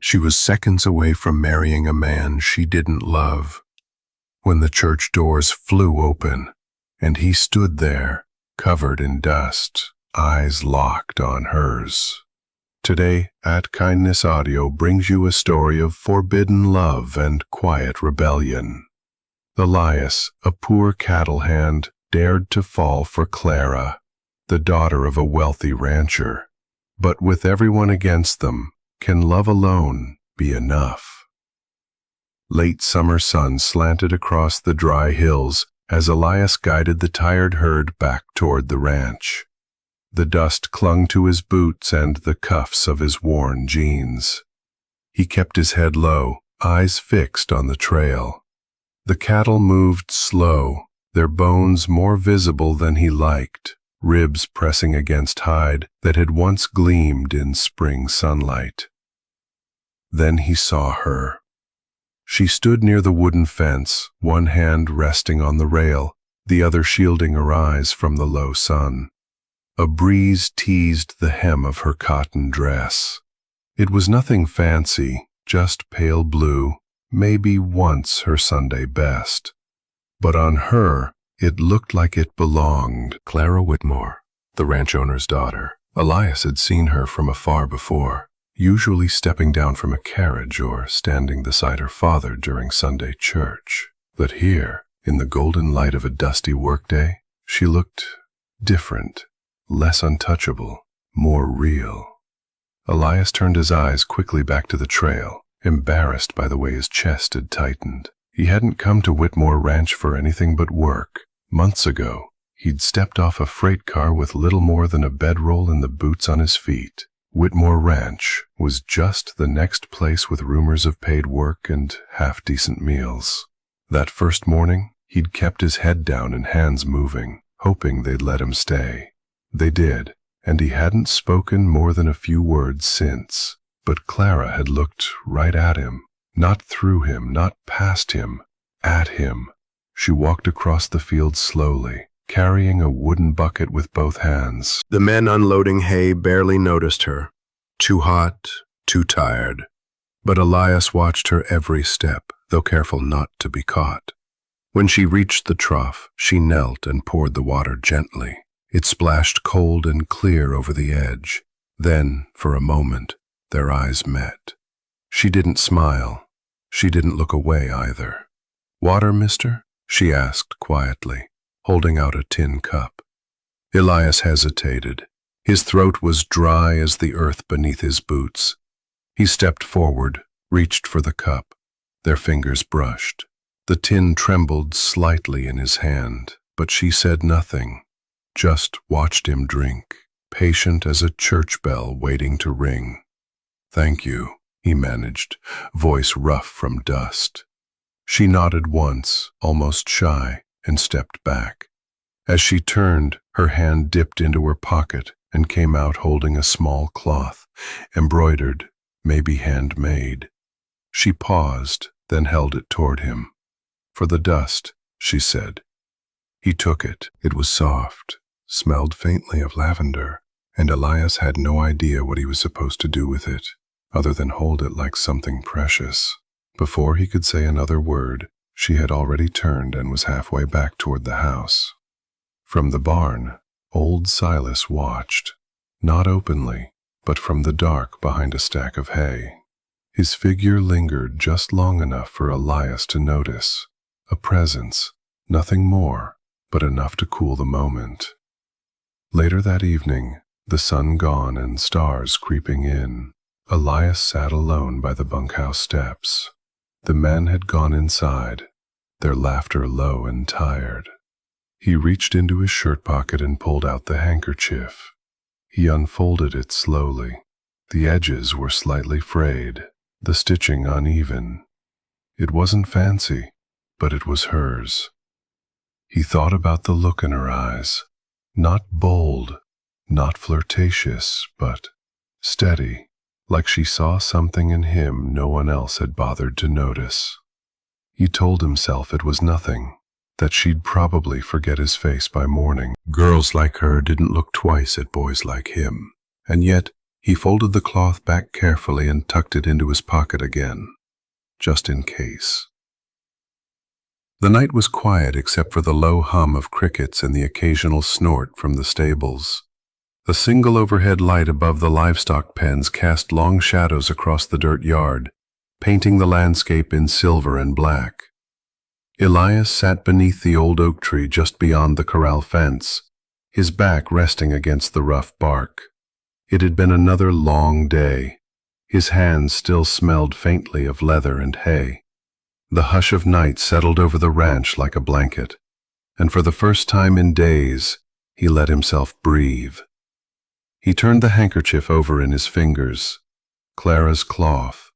She was seconds away from marrying a man she didn't love when the church doors flew open, and he stood there, covered in dust, eyes locked on hers. Today, At Kindness Audio brings you a story of forbidden love and quiet rebellion. Elias, a poor cattle hand, dared to fall for Clara, the daughter of a wealthy rancher. But with everyone against them, can love alone be enough? Late summer sun slanted across the dry hills as Elias guided the tired herd back toward the ranch. The dust clung to his boots and the cuffs of his worn jeans. He kept his head low, eyes fixed on the trail. The cattle moved slow, their bones more visible than he liked, ribs pressing against hide that had once gleamed in spring sunlight. Then he saw her. She stood near the wooden fence, one hand resting on the rail, the other shielding her eyes from the low sun. A breeze teased the hem of her cotton dress. It was nothing fancy, just pale blue, maybe once her Sunday best. But on her, it looked like it belonged. Clara Whitmore, the ranch owner's daughter. Elias had seen her from afar before, usually stepping down from a carriage or standing beside her father during Sunday church. But here, in the golden light of a dusty workday, she looked different, less untouchable, more real. Elias turned his eyes quickly back to the trail, embarrassed by the way his chest had tightened. He hadn't come to Whitmore Ranch for anything but work. Months ago, he'd stepped off a freight car with little more than a bedroll and the boots on his feet. Whitmore Ranch was just the next place with rumors of paid work and half-decent meals. That first morning, he'd kept his head down and hands moving, hoping they'd let him stay. They did, and he hadn't spoken more than a few words since. But Clara had looked right at him, not through him, not past him, at him. She walked across the field slowly, carrying a wooden bucket with both hands. The men unloading hay barely noticed her. Too hot, too tired. But Elias watched her every step, though careful not to be caught. When she reached the trough, she knelt and poured the water gently. It splashed cold and clear over the edge. Then, for a moment, their eyes met. She didn't smile. She didn't look away either. "Water, mister?" she asked quietly, holding out a tin cup. Elias hesitated. His throat was dry as the earth beneath his boots. He stepped forward, reached for the cup. Their fingers brushed. The tin trembled slightly in his hand, but she said nothing, just watched him drink, patient as a church bell waiting to ring. "Thank you," he managed, voice rough from dust. She nodded once, almost shy, and stepped back. As she turned, her hand dipped into her pocket and came out holding a small cloth, embroidered, maybe handmade. She paused, then held it toward him. "For the dust," she said. He took it. It was soft, smelled faintly of lavender, and Elias had no idea what he was supposed to do with it, other than hold it like something precious. Before he could say another word, she had already turned and was halfway back toward the house. From the barn, old Silas watched, not openly, but from the dark behind a stack of hay. His figure lingered just long enough for Elias to notice, a presence, nothing more, but enough to cool the moment. Later that evening, the sun gone and stars creeping in, Elias sat alone by the bunkhouse steps. The men had gone inside, their laughter low and tired. He reached into his shirt pocket and pulled out the handkerchief. He unfolded it slowly. The edges were slightly frayed, the stitching uneven. It wasn't fancy, but it was hers. He thought about the look in her eyes, not bold, not flirtatious, but steady, like she saw something in him no one else had bothered to notice. He told himself it was nothing, that she'd probably forget his face by morning. Girls like her didn't look twice at boys like him, and yet He folded the cloth back carefully and tucked it into his pocket again, just in case. The night was quiet except for the low hum of crickets and the occasional snort from the stables. The single overhead light above the livestock pens cast long shadows across the dirt yard, painting the landscape in silver and black. Elias sat beneath the old oak tree just beyond the corral fence, his back resting against the rough bark. It had been another long day. His hands still smelled faintly of leather and hay. The hush of night settled over the ranch like a blanket, and for the first time in days, he let himself breathe. He turned the handkerchief over in his fingers. Clara's cloth,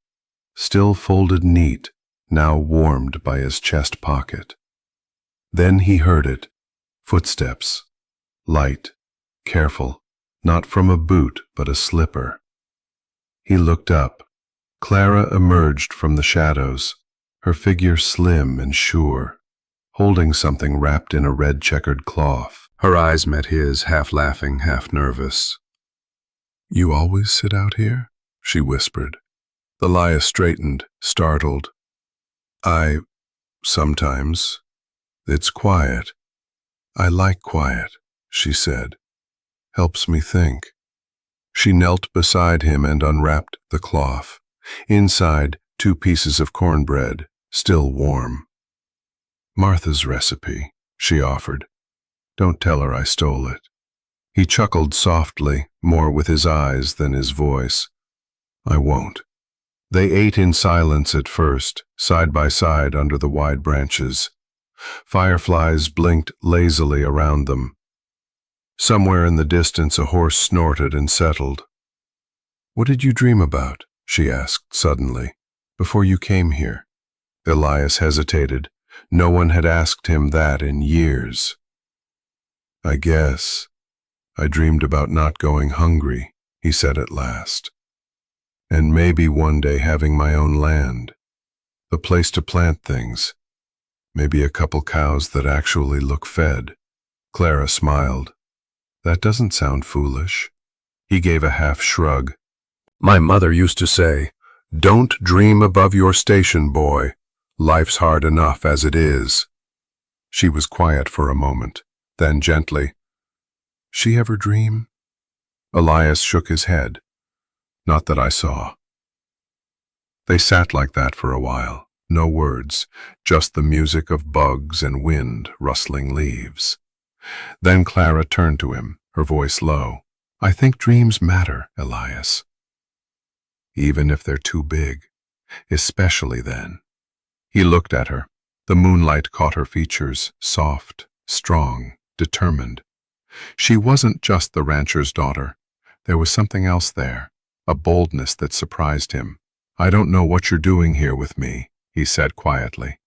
still folded neat, now warmed by his chest pocket. Then he heard it, footsteps, light, careful, not from a boot but a slipper. He looked up. Clara emerged from the shadows, her figure slim and sure, holding something wrapped in a red checkered cloth. Her eyes met his, half laughing, half nervous. "You always sit out here?" she whispered. Elias straightened, startled. Sometimes. It's quiet. I like quiet," she said. "Helps me think." She knelt beside him and unwrapped the cloth. Inside, 2 pieces of cornbread, still warm. "Martha's recipe," she offered. "Don't tell her I stole it." He chuckled softly, more with his eyes than his voice. "I won't." They ate in silence at first, side by side under the wide branches. Fireflies blinked lazily around them. Somewhere in the distance a horse snorted and settled. "What did you dream about?" she asked suddenly, "before you came here?" Elias hesitated. No one had asked him that in years. "I guess I dreamed about not going hungry," he said at last. "And maybe one day having my own land, a place to plant things, maybe a couple cows that actually look fed." Clara smiled. "That doesn't sound foolish." He gave a half shrug. "My mother used to say, 'Don't dream above your station, boy. Life's hard enough as it is.'" She was quiet for a moment, then gently, "She ever dream?" Elias shook his head. "Not that I saw." They sat like that for a while, no words, just the music of bugs and wind rustling leaves. Then Clara turned to him, her voice low. "I think dreams matter, Elias. Even if they're too big, especially then." He looked at her. The moonlight caught her features, soft, strong, determined. She wasn't just the rancher's daughter. There was something else there, a boldness that surprised him. "I don't know what you're doing here with me," he said quietly,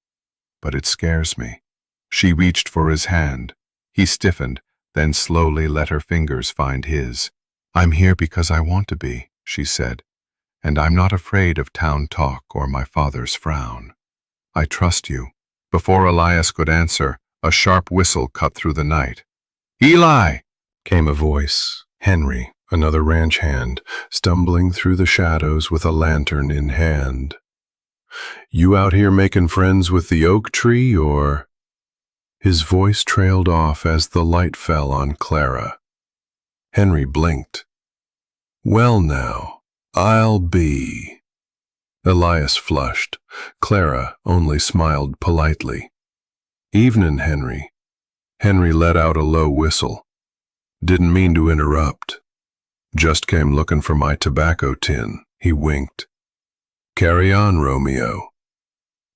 "but it scares me." She reached for his hand. He stiffened, then slowly let her fingers find his. "I'm here because I want to be," she said, "and I'm not afraid of town talk or my father's frown. I trust you." Before Elias could answer, a sharp whistle cut through the night. "Eli!" came a voice. Henry, another ranch hand, stumbling through the shadows with a lantern in hand. "You out here making friends with the oak tree, or?" His voice trailed off as the light fell on Clara. Henry blinked. "Well now, I'll be." Elias flushed. Clara only smiled politely. "Evenin', Henry." Henry let out a low whistle. "Didn't mean to interrupt. Just came looking for my tobacco tin." He winked. "Carry on, Romeo."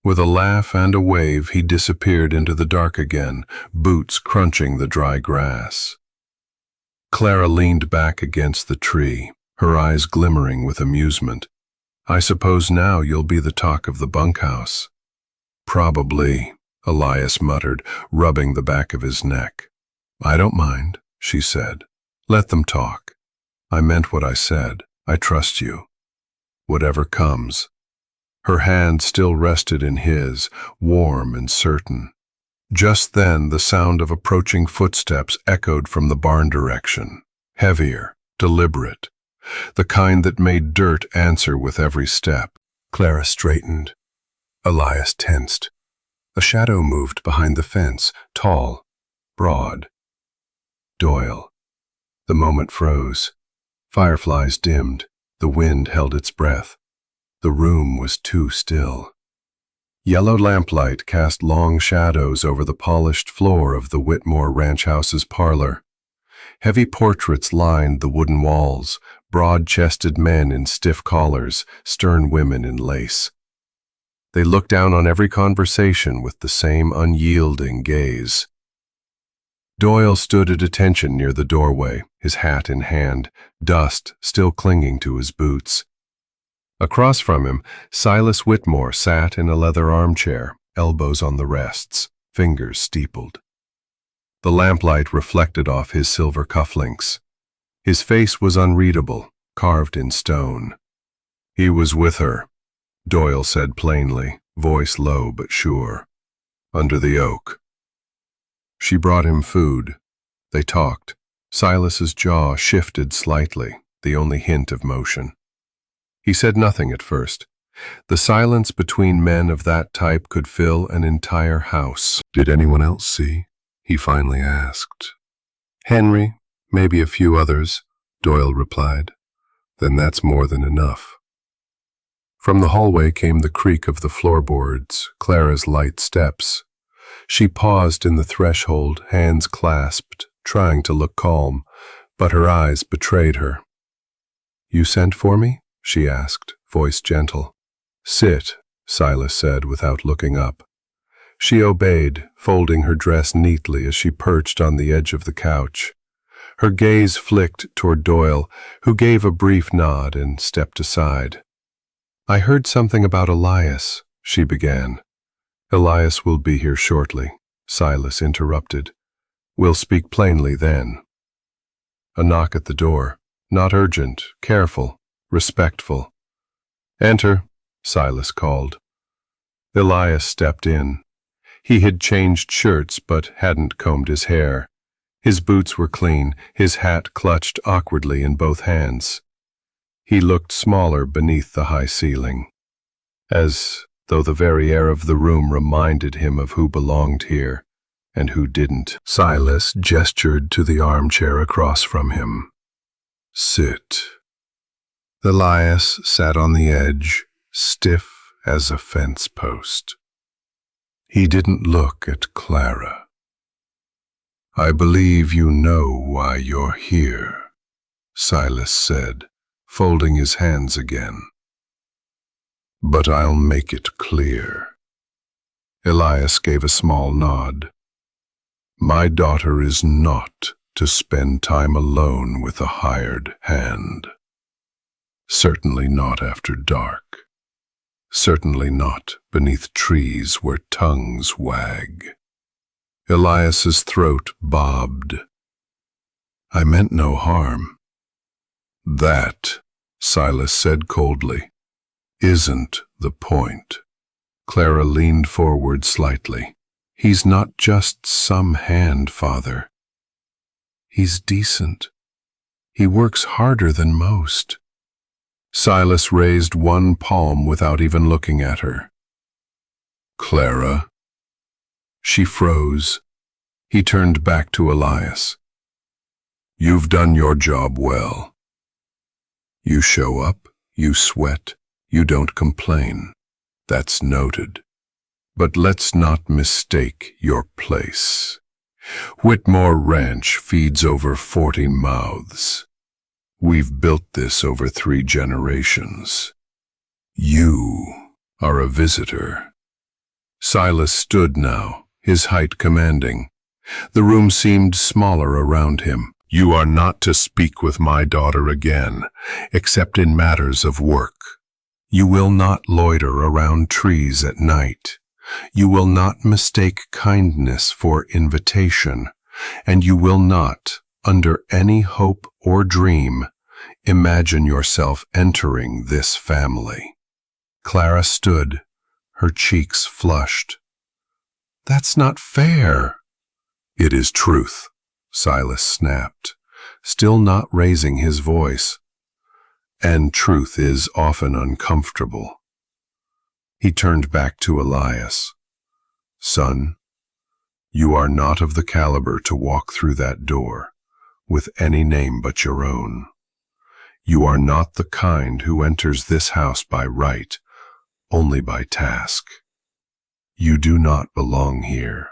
With a laugh and a wave, he disappeared into the dark again, boots crunching the dry grass. Clara leaned back against the tree, her eyes glimmering with amusement. "I suppose now you'll be the talk of the bunkhouse." "Probably," Elias muttered, rubbing the back of his neck. "I don't mind," she said. "Let them talk. I meant what I said. I trust you. Whatever comes." Her hand still rested in his, warm and certain. Just then the sound of approaching footsteps echoed from the barn direction. Heavier, deliberate. the kind that made dirt answer with every step. Clara straightened. Elias tensed. A shadow moved behind the fence, tall, broad. Doyle. The moment froze. Fireflies dimmed. The wind held its breath. The room was too still. Yellow lamplight cast long shadows over the polished floor of the Whitmore Ranch House's parlor. Heavy portraits lined the wooden walls, broad-chested men in stiff collars, stern women in lace. They looked down on every conversation with the same unyielding gaze. Doyle stood at attention near the doorway, his hat in hand, dust still clinging to his boots. Across from him, Silas Whitmore sat in a leather armchair, elbows on the rests, fingers steepled. The lamplight reflected off his silver cufflinks. His face was unreadable, carved in stone. He was with her, Doyle said plainly, voice low but sure. Under the oak. She brought him food. They talked. Silas's jaw shifted slightly, the only hint of motion. He said nothing at first. The silence between men of that type could fill an entire house. Did anyone else see? He finally asked. Henry, maybe a few others, Doyle replied. Then that's more than enough. From the hallway came the creak of the floorboards, Clara's light steps. She paused in the threshold, hands clasped, trying to look calm, but her eyes betrayed her. You sent for me? She asked, voice gentle. Sit, Silas said without looking up. She obeyed, folding her dress neatly as she perched on the edge of the couch. Her gaze flicked toward Doyle, who gave a brief nod and stepped aside. I heard something about Elias, she began. Elias will be here shortly, Silas interrupted. We'll speak plainly then. A knock at the door, not urgent, careful, respectful. Enter, Silas called. Elias stepped in. He had changed shirts but hadn't combed his hair. His boots were clean, his hat clutched awkwardly in both hands. He looked smaller beneath the high ceiling, as though the very air of the room reminded him of who belonged here and who didn't. Silas gestured to the armchair across from him. Sit. Elias sat on the edge, stiff as a fence post. He didn't look at Clara. I believe you know why you're here, Silas said, folding his hands again. But I'll make it clear. Elias gave a small nod. My daughter is not to spend time alone with a hired hand. Certainly not after dark. Certainly not beneath trees where tongues wag. Elias's throat bobbed. I meant no harm. That, Silas said coldly, isn't the point. Clara leaned forward slightly. He's not just some hand, Father. He's decent. He works harder than most. Silas raised one palm without even looking at her. Clara. She froze. He turned back to Elias. You've done your job well. You show up, you sweat, you don't complain. That's noted. But let's not mistake your place. Whitmore Ranch feeds over 40 mouths. We've built this over 3 generations. You are a visitor. Silas stood now, his height commanding. The room seemed smaller around him. You are not to speak with my daughter again, except in matters of work. You will not loiter around trees at night. You will not mistake kindness for invitation, and you will not, under any hope or dream, imagine yourself entering this family. Clara stood, her cheeks flushed. That's not fair. It is truth, Silas snapped, still not raising his voice. and truth is often uncomfortable. He turned back to Elias. Son, you are not of the caliber to walk through that door with any name but your own. You are not the kind who enters this house by right, only by task. You do not belong here.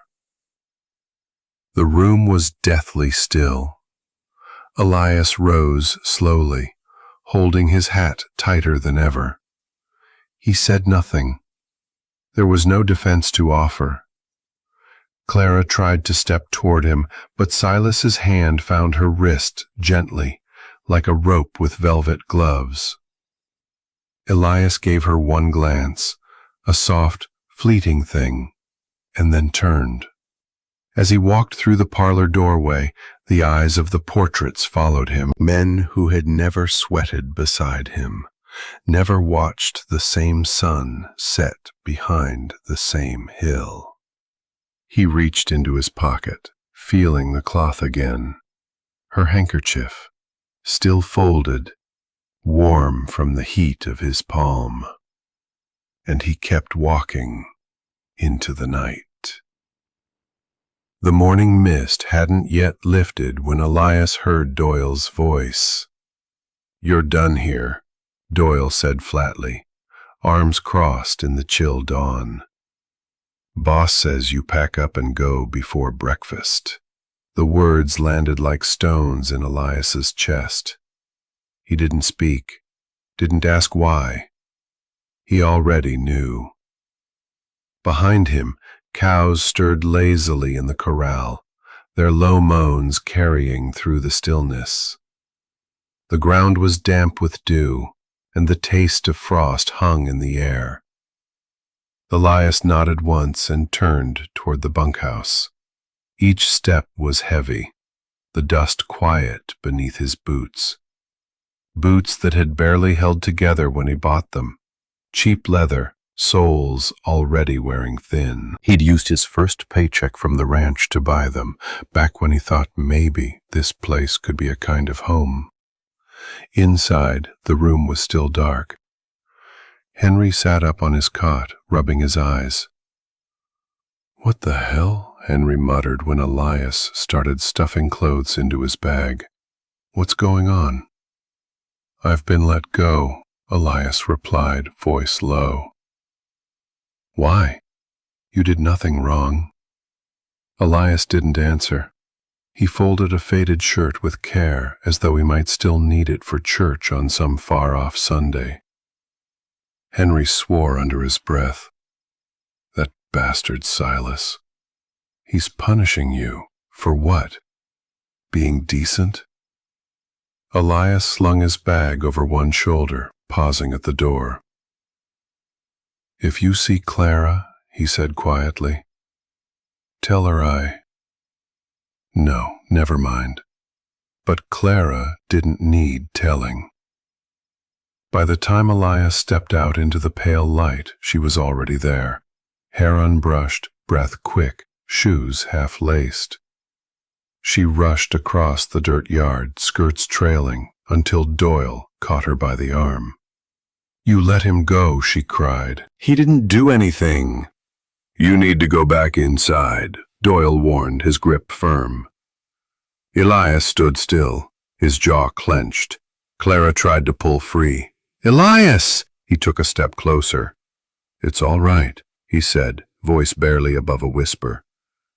The room was deathly still. Elias rose slowly, holding his hat tighter than ever. He said nothing. There was no defense to offer. Clara tried to step toward him, but Silas's hand found her wrist gently, like a rope with velvet gloves. Elias gave her one glance, a soft, fleeting thing, and then turned. As he walked through the parlor doorway, the eyes of the portraits followed him, men who had never sweated beside him, never watched the same sun set behind the same hill. He reached into his pocket, feeling the cloth again. Her handkerchief, still folded, warm from the heat of his palm. And he kept walking into the night. The morning mist hadn't yet lifted when Elias heard Doyle's voice. "You're done here," Doyle said flatly, arms crossed in the chill dawn. "Boss says you pack up and go before breakfast." The words landed like stones in Elias's chest. He didn't speak, didn't ask why. He already knew. Behind him, cows stirred lazily in the corral, their low moans carrying through the stillness. The ground was damp with dew, and the taste of frost hung in the air. Elias nodded once and turned toward the bunkhouse. Each step was heavy, the dust quiet beneath his boots. Boots that had barely held together when he bought them, cheap leather, soles already wearing thin. He'd used his first paycheck from the ranch to buy them, back when he thought maybe this place could be a kind of home. Inside, the room was still dark. Henry sat up on his cot, rubbing his eyes. "What the hell?" Henry muttered when Elias started stuffing clothes into his bag. "What's going on?" "I've been let go," Elias replied, voice low. "Why? You did nothing wrong." Elias didn't answer. He folded a faded shirt with care, as though he might still need it for church on some far-off Sunday. Henry swore under his breath. "That bastard Silas. He's punishing you. For what? Being decent?" Elias slung his bag over one shoulder, pausing at the door. "If you see Clara," he said quietly, "tell her I—" "No, never mind." But Clara didn't need telling. By the time Elias stepped out into the pale light, she was already there, hair unbrushed, breath quick, shoes half-laced. She rushed across the dirt yard, skirts trailing, until Doyle caught her by the arm. "You let him go," she cried. "He didn't do anything." "You need to go back inside," Doyle warned, his grip firm. Elias stood still, his jaw clenched. Clara tried to pull free. "Elias!" He took a step closer. "It's all right," he said, voice barely above a whisper.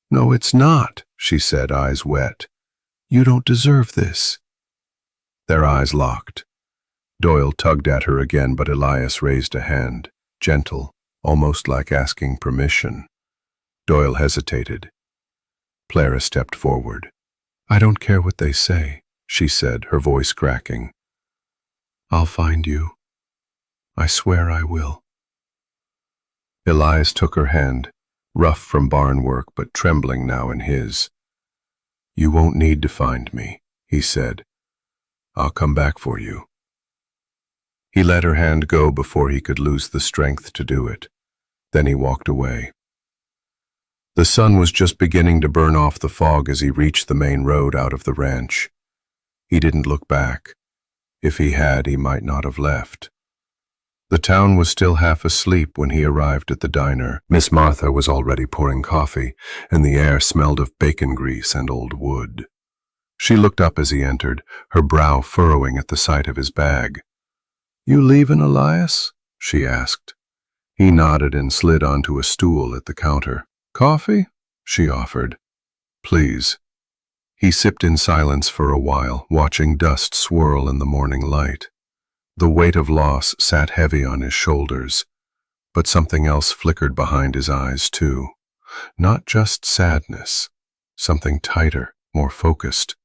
"No, it's not," she said, eyes wet. "You don't deserve this." Their eyes locked. Doyle tugged at her again, but Elias raised a hand, gentle, almost like asking permission. Doyle hesitated. Clara stepped forward. "I don't care what they say," she said, her voice cracking. "I'll find you. I swear I will." Elias took her hand, rough from barn work but trembling now in his. "You won't need to find me," he said. "I'll come back for you." He let her hand go before he could lose the strength to do it. Then he walked away. The sun was just beginning to burn off the fog as he reached the main road out of the ranch. He didn't look back. If he had, he might not have left. The town was still half asleep when he arrived at the diner. Miss Martha was already pouring coffee, and the air smelled of bacon grease and old wood. She looked up as he entered, her brow furrowing at the sight of his bag. "You leavin', Elias?" she asked. He nodded and slid onto a stool at the counter. "Coffee?" she offered. "Please." He sipped in silence for a while, watching dust swirl in the morning light. The weight of loss sat heavy on his shoulders, but something else flickered behind his eyes too. Not just sadness, something tighter, more focused.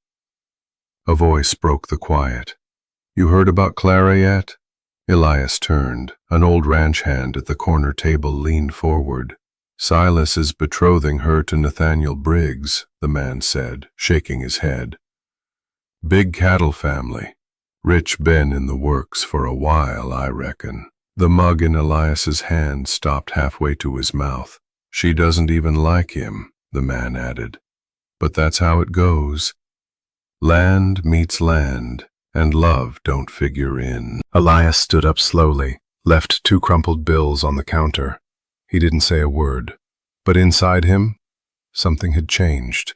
A voice broke the quiet. "You heard about Clara yet?" Elias turned. An old ranch hand at the corner table leaned forward. "Silas is betrothing her to Nathaniel Briggs," the man said, shaking his head. "Big cattle family. Rich been in the works for a while, I reckon." The mug in Elias's hand stopped halfway to his mouth. "She doesn't even like him," the man added. "But that's how it goes. Land meets land, and love don't figure in." Elias stood up slowly, left 2 crumpled bills on the counter. He didn't say a word, but inside him, something had changed.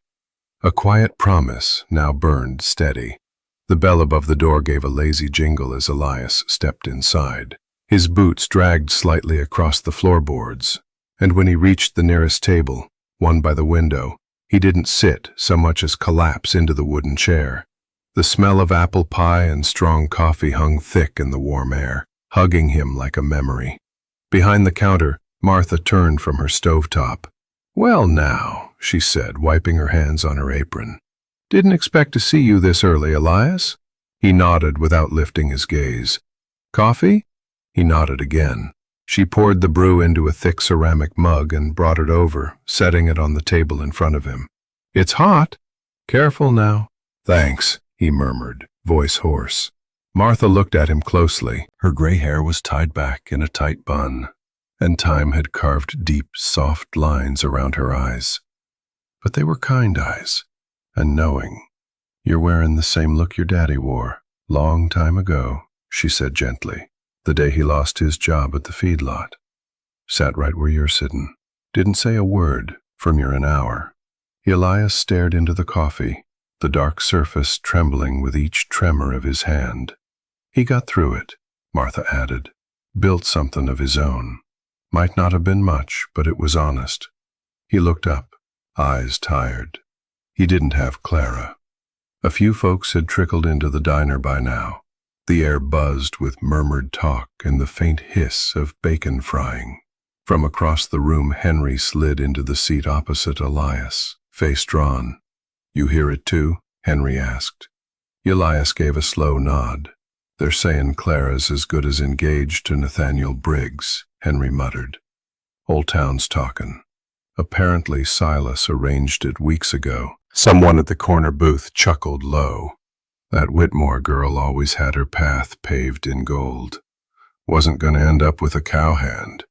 A quiet promise now burned steady. The bell above the door gave a lazy jingle as Elias stepped inside. His boots dragged slightly across the floorboards, and when he reached the nearest table, one by the window, he didn't sit so much as collapse into the wooden chair. The smell of apple pie and strong coffee hung thick in the warm air, hugging him like a memory. Behind the counter, Martha turned from her stovetop. "Well now," she said, wiping her hands on her apron. "Didn't expect to see you this early, Elias." He nodded without lifting his gaze. "Coffee?" He nodded again. She poured the brew into a thick ceramic mug and brought it over, setting it on the table in front of him. "It's hot. Careful now." "Thanks," he murmured, voice hoarse. Martha looked at him closely. Her gray hair was tied back in a tight bun, and time had carved deep, soft lines around her eyes. But they were kind eyes, and knowing. "You're wearing the same look your daddy wore, long time ago," she said gently, "the day he lost his job at the feedlot. Sat right where you're sitting. Didn't say a word for near an hour." Elias stared into the coffee, the dark surface trembling with each tremor of his hand. "He got through it," Martha added. "Built something of his own. Might not have been much, but it was honest." He looked up, eyes tired. He didn't have Clara. A few folks had trickled into the diner by now. The air buzzed with murmured talk and the faint hiss of bacon frying. From across the room, Henry slid into the seat opposite Elias, face drawn. "You hear it too?" Henry asked. Elias gave a slow nod. "They're saying Clara's as good as engaged to Nathaniel Briggs," Henry muttered. "Old town's talking. Apparently Silas arranged it weeks ago." Someone at the corner booth chuckled low. "That Whitmore girl always had her path paved in gold. Wasn't going to end up with a cowhand."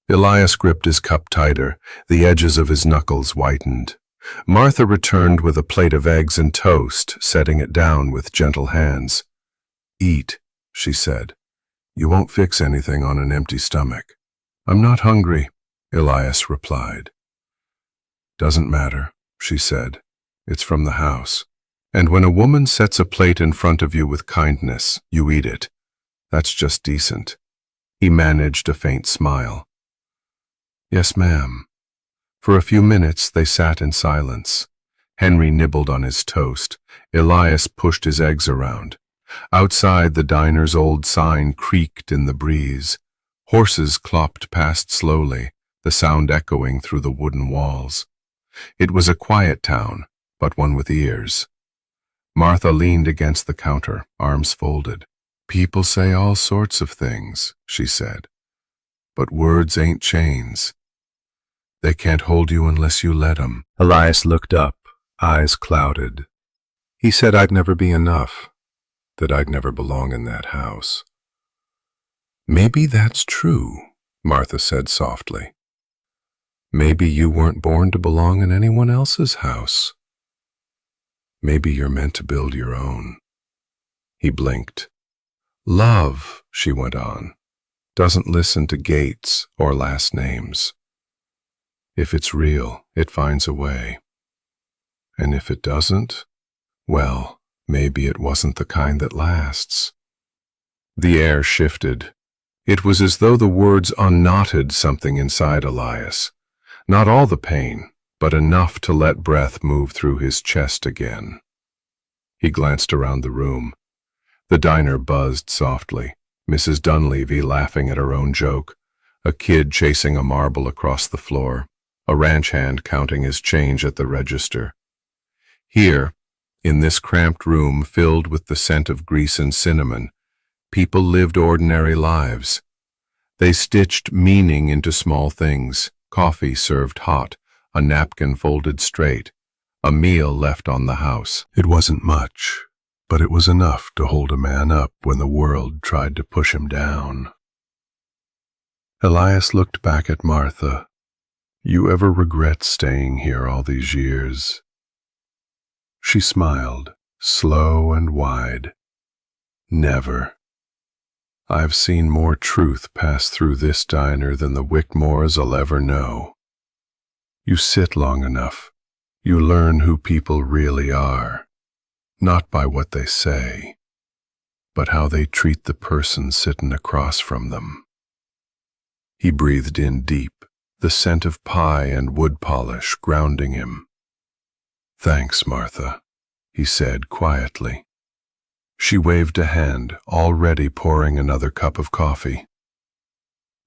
Elias gripped his cup tighter, the edges of his knuckles whitened. Martha returned with a plate of eggs and toast, setting it down with gentle hands. "Eat," she said. "You won't fix anything on an empty stomach." "I'm not hungry," Elias replied. "Doesn't matter," she said. "It's from the house. And when a woman sets a plate in front of you with kindness, you eat it. That's just decent." He managed a faint smile. "Yes, ma'am." For a few minutes they sat in silence. Henry nibbled on his toast. Elias pushed his eggs around. Outside, the diner's old sign creaked in the breeze. Horses clopped past slowly, the sound echoing through the wooden walls. It was a quiet town, but one with ears. Martha leaned against the counter, arms folded. "People say all sorts of things," she said. "But words ain't chains. They can't hold you unless you let 'em." Elias looked up, eyes clouded. "He said I'd never be enough, that I'd never belong in that house." "Maybe that's true," Martha said softly. "Maybe you weren't born to belong in anyone else's house. Maybe you're meant to build your own." He blinked. Love, she went on, doesn't listen to gates or last names. If it's real, it finds a way. And if it doesn't, well, maybe it wasn't the kind that lasts. The air shifted. It was as though the words unknotted something inside Elias. Not all the pain, but enough to let breath move through his chest again. He glanced around the room. The diner buzzed softly, Mrs. Dunleavy laughing at her own joke, a kid chasing a marble across the floor, a ranch hand counting his change at the register. Here, in this cramped room filled with the scent of grease and cinnamon, people lived ordinary lives. They stitched meaning into small things, coffee served hot, a napkin folded straight, a meal left on the house. It wasn't much, but it was enough to hold a man up when the world tried to push him down. Elias looked back at Martha. You ever regret staying here all these years? She smiled, slow and wide. Never. I've seen more truth pass through this diner than the Wickmores'll ever know. You sit long enough, you learn who people really are, not by what they say, but how they treat the person sitting across from them. He breathed in deep, the scent of pie and wood polish grounding him. Thanks, Martha, he said quietly. She waved a hand, already pouring another cup of coffee.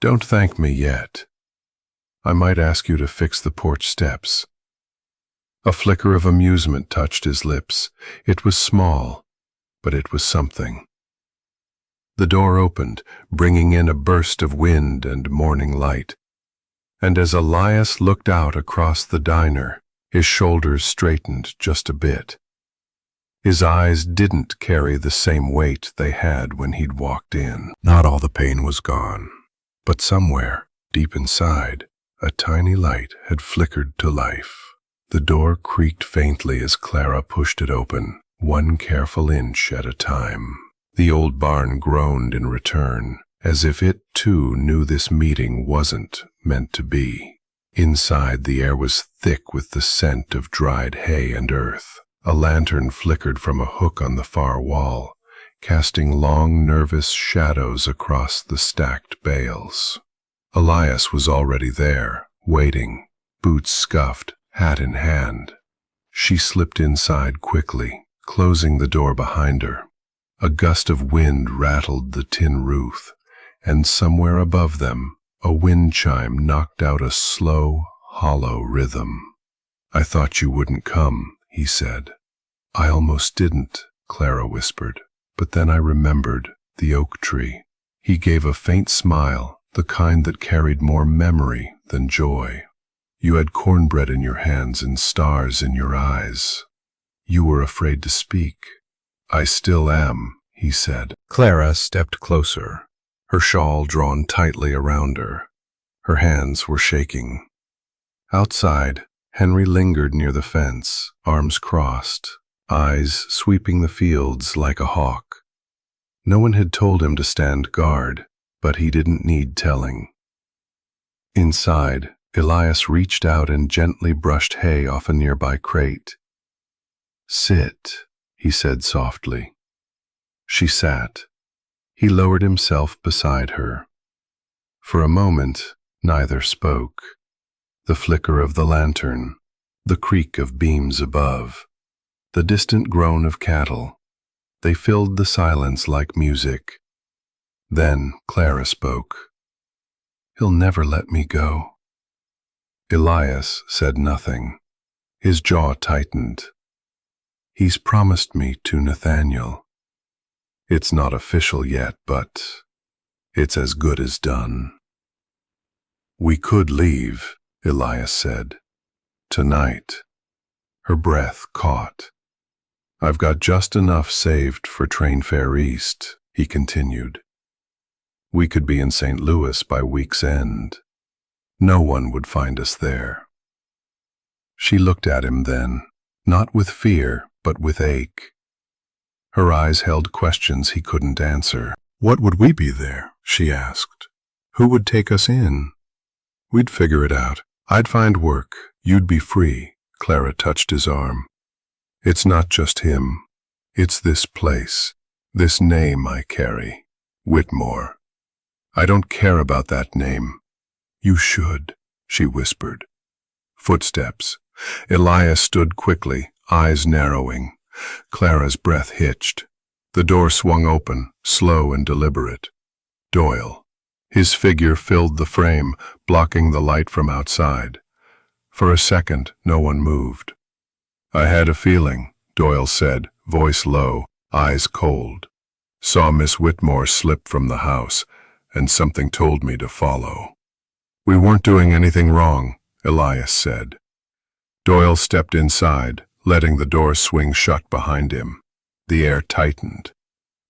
Don't thank me yet. I might ask you to fix the porch steps. A flicker of amusement touched his lips. It was small, but it was something. The door opened, bringing in a burst of wind and morning light. And as Elias looked out across the diner, his shoulders straightened just a bit. His eyes didn't carry the same weight they had when he'd walked in. Not all the pain was gone, but somewhere, deep inside, a tiny light had flickered to life. The door creaked faintly as Clara pushed it open, one careful inch at a time. The old barn groaned in return, as if it too knew this meeting wasn't meant to be. Inside, the air was thick with the scent of dried hay and earth. A lantern flickered from a hook on the far wall, casting long, nervous shadows across the stacked bales. Elias was already there, waiting, boots scuffed, hat in hand. She slipped inside quickly, closing the door behind her. A gust of wind rattled the tin roof, and somewhere above them, a wind chime knocked out a slow, hollow rhythm. I thought you wouldn't come, he said. I almost didn't, Clara whispered, but then I remembered the oak tree. He gave a faint smile, the kind that carried more memory than joy. You had cornbread in your hands and stars in your eyes. You were afraid to speak. I still am, he said. Clara stepped closer, her shawl drawn tightly around her. Her hands were shaking. Outside, Henry lingered near the fence, arms crossed, eyes sweeping the fields like a hawk. No one had told him to stand guard, but he didn't need telling. Inside, Elias reached out and gently brushed hay off a nearby crate. Sit, he said softly. She sat. He lowered himself beside her. For a moment, neither spoke. The flicker of the lantern, the creak of beams above, the distant groan of cattle, they filled the silence like music. Then Clara spoke. He'll never let me go. Elias said nothing. His jaw tightened. He's promised me to Nathaniel. It's not official yet, but it's as good as done. We could leave, Elias said. Tonight. Her breath caught. I've got just enough saved for train fare east, he continued. We could be in St. Louis by week's end. No one would find us there. She looked at him then, not with fear, but with ache. Her eyes held questions he couldn't answer. What would we be there? She asked. Who would take us in? We'd figure it out. I'd find work. You'd be free. Clara touched his arm. It's not just him. It's this place. This name I carry. Whitmore. I don't care about that name. You should, she whispered. Footsteps. Elias stood quickly, eyes narrowing. Clara's breath hitched. The door swung open, slow and deliberate. Doyle. His figure filled the frame, blocking the light from outside. For a second, no one moved. I had a feeling, Doyle said, voice low, eyes cold. Saw Miss Whitmore slip from the house, and something told me to follow. We weren't doing anything wrong, Elias said. Doyle stepped inside, letting the door swing shut behind him. The air tightened.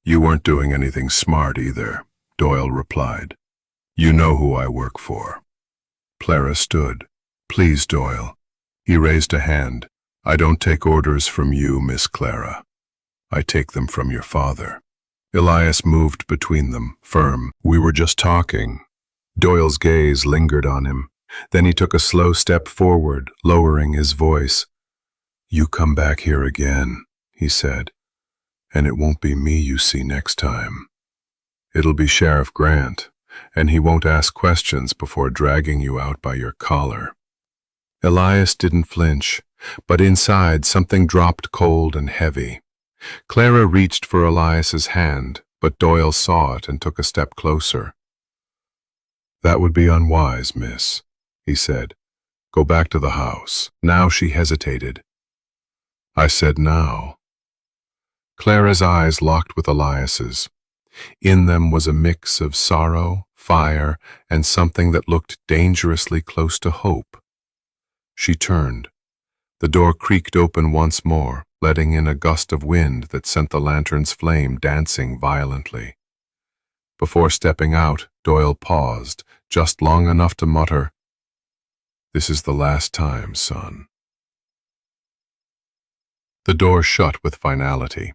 You weren't doing anything smart either, Doyle replied. You know who I work for. Clara stood. Please, Doyle. He raised a hand. I don't take orders from you, Miss Clara. I take them from your father. Elias moved between them, firm. We were just talking. Doyle's gaze lingered on him. Then he took a slow step forward, lowering his voice. You come back here again, he said, and it won't be me you see next time. It'll be Sheriff Grant, and he won't ask questions before dragging you out by your collar. Elias didn't flinch, but inside something dropped cold and heavy. Clara reached for Elias's hand, but Doyle saw it and took a step closer. That would be unwise, miss, he said. Go back to the house. Now she hesitated. I said now. Clara's eyes locked with Elias's. In them was a mix of sorrow, fire, and something that looked dangerously close to hope. She turned. The door creaked open once more, letting in a gust of wind that sent the lantern's flame dancing violently. Before stepping out, Doyle paused, just long enough to mutter, "This is the last time, son." The door shut with finality.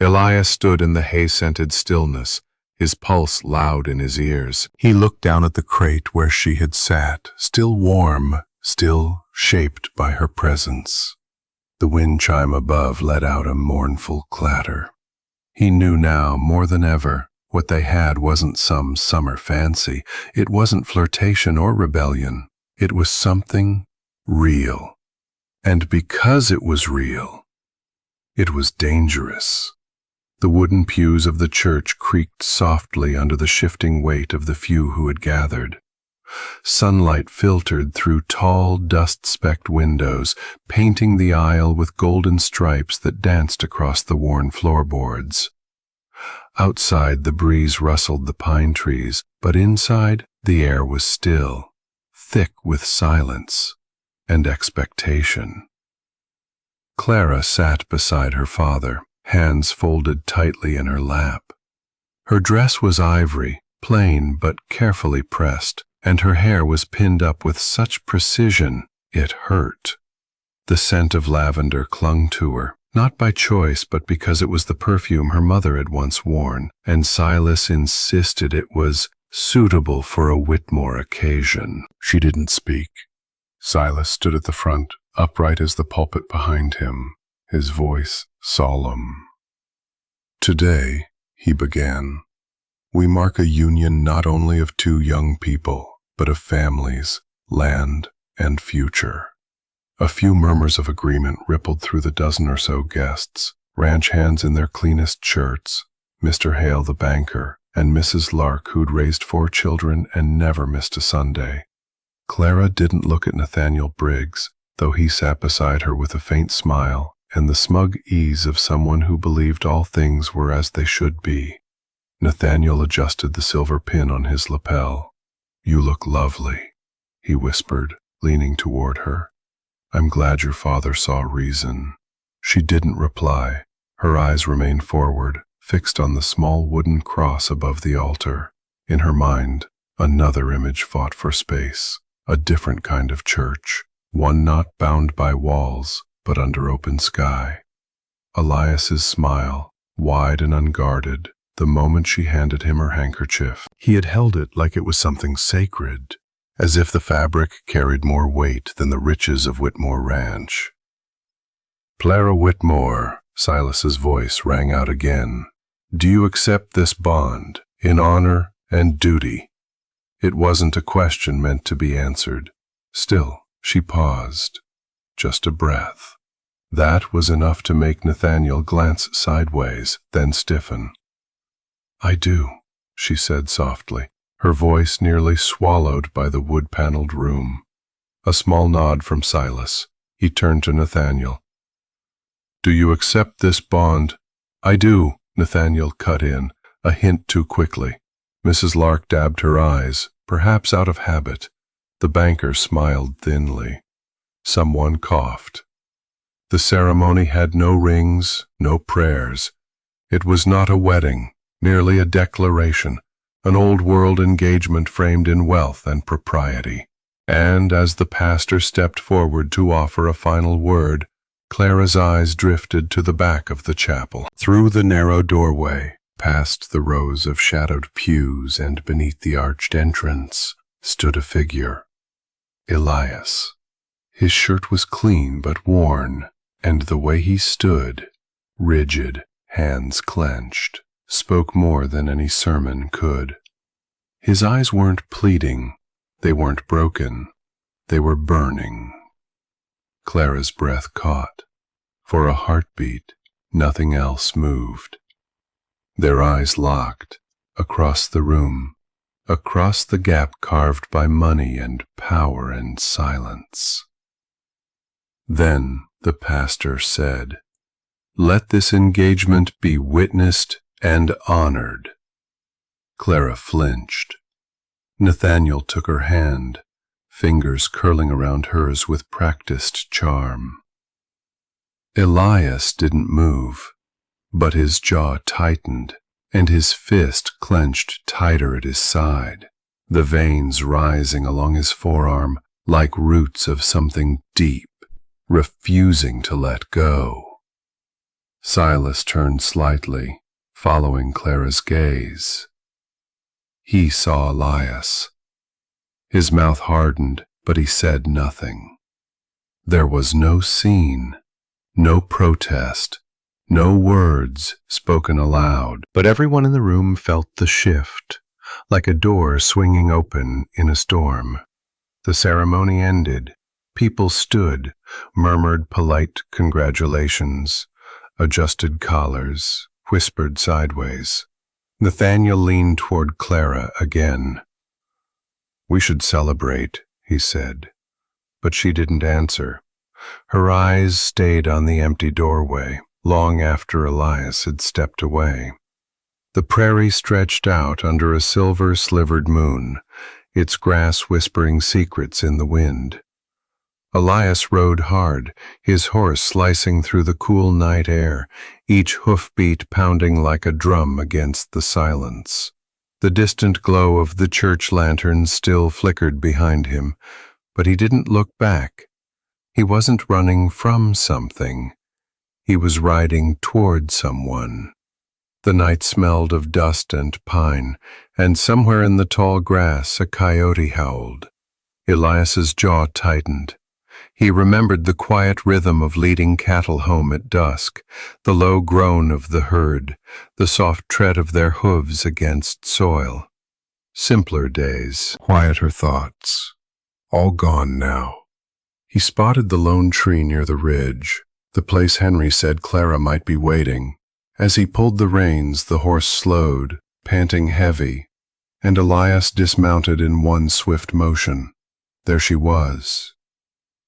Elias stood in the hay-scented stillness, his pulse loud in his ears. He looked down at the crate where she had sat, still warm, still shaped by her presence. The wind chime above let out a mournful clatter. He knew now, more than ever, what they had wasn't some summer fancy. It wasn't flirtation or rebellion. It was something real. And because it was real, it was dangerous. The wooden pews of the church creaked softly under the shifting weight of the few who had gathered. Sunlight filtered through tall, dust-specked windows, painting the aisle with golden stripes that danced across the worn floorboards. Outside, the breeze rustled the pine trees, but inside, the air was still, thick with silence and expectation. Clara sat beside her father, hands folded tightly in her lap. Her dress was ivory, plain but carefully pressed, and her hair was pinned up with such precision it hurt. The scent of lavender clung to her, not by choice but because it was the perfume her mother had once worn, and Silas insisted it was suitable for a Whitmore occasion. She didn't speak. Silas stood at the front, upright as the pulpit behind him, his voice solemn. Today, he began, we mark a union not only of two young people, but of families, land, and future. A few murmurs of agreement rippled through the dozen or so guests, ranch hands in their cleanest shirts, Mr. Hale the banker, and Mrs. Lark who'd raised 4 children and never missed a Sunday. Clara didn't look at Nathaniel Briggs, though he sat beside her with a faint smile and the smug ease of someone who believed all things were as they should be. Nathaniel adjusted the silver pin on his lapel. You look lovely, he whispered, leaning toward her. I'm glad your father saw reason. She didn't reply. Her eyes remained forward, fixed on the small wooden cross above the altar. In her mind, another image fought for space, a different kind of church, one not bound by walls, but under open sky. Elias's smile, wide and unguarded, the moment she handed him her handkerchief. He had held it like it was something sacred, as if the fabric carried more weight than the riches of Whitmore Ranch. "Clara Whitmore," Silas's voice rang out again. "Do you accept this bond, in honor and duty?" It wasn't a question meant to be answered. Still, she paused. Just a breath. That was enough to make Nathaniel glance sideways, then stiffen. "I do," she said softly, her voice nearly swallowed by the wood-paneled room. A small nod from Silas. He turned to Nathaniel. "Do you accept this bond?" "I do," Nathaniel cut in, a hint too quickly. Mrs. Lark dabbed her eyes, perhaps out of habit. The banker smiled thinly. Someone coughed. The ceremony had no rings, no prayers. It was not a wedding, merely a declaration, an old-world engagement framed in wealth and propriety. And as the pastor stepped forward to offer a final word, Clara's eyes drifted to the back of the chapel. Through the narrow doorway, past the rows of shadowed pews and beneath the arched entrance, stood a figure. Elias. His shirt was clean but worn, and the way he stood, rigid, hands clenched, spoke more than any sermon could. His eyes weren't pleading, they weren't broken, they were burning. Clara's breath caught. For a heartbeat, nothing else moved. Their eyes locked, across the room, across the gap carved by money and power and silence. Then the pastor said, "Let this engagement be witnessed and honored." Clara flinched. Nathaniel took her hand, fingers curling around hers with practiced charm. Elias didn't move, but his jaw tightened, and his fist clenched tighter at his side, the veins rising along his forearm like roots of something deep, refusing to let go. Silas turned slightly, following Clara's gaze. He saw Elias. His mouth hardened, but he said nothing. There was no scene, no protest, no words spoken aloud, but everyone in the room felt the shift, like a door swinging open in a storm. The ceremony ended. People stood, murmured polite congratulations, adjusted collars, whispered sideways. Nathaniel leaned toward Clara again. "We should celebrate," he said, but she didn't answer. Her eyes stayed on the empty doorway, long after Elias had stepped away. The prairie stretched out under a silver-slivered moon, its grass whispering secrets in the wind. Elias rode hard, his horse slicing through the cool night air, each hoofbeat pounding like a drum against the silence. The distant glow of the church lanterns still flickered behind him, but he didn't look back. He wasn't running from something. He was riding toward someone. The night smelled of dust and pine, and somewhere in the tall grass a coyote howled. Elias's jaw tightened. He remembered the quiet rhythm of leading cattle home at dusk, the low groan of the herd, the soft tread of their hooves against soil. Simpler days, quieter thoughts, all gone now. He spotted the lone tree near the ridge, the place Henry said Clara might be waiting. As he pulled the reins, the horse slowed, panting heavy, and Elias dismounted in one swift motion. There she was.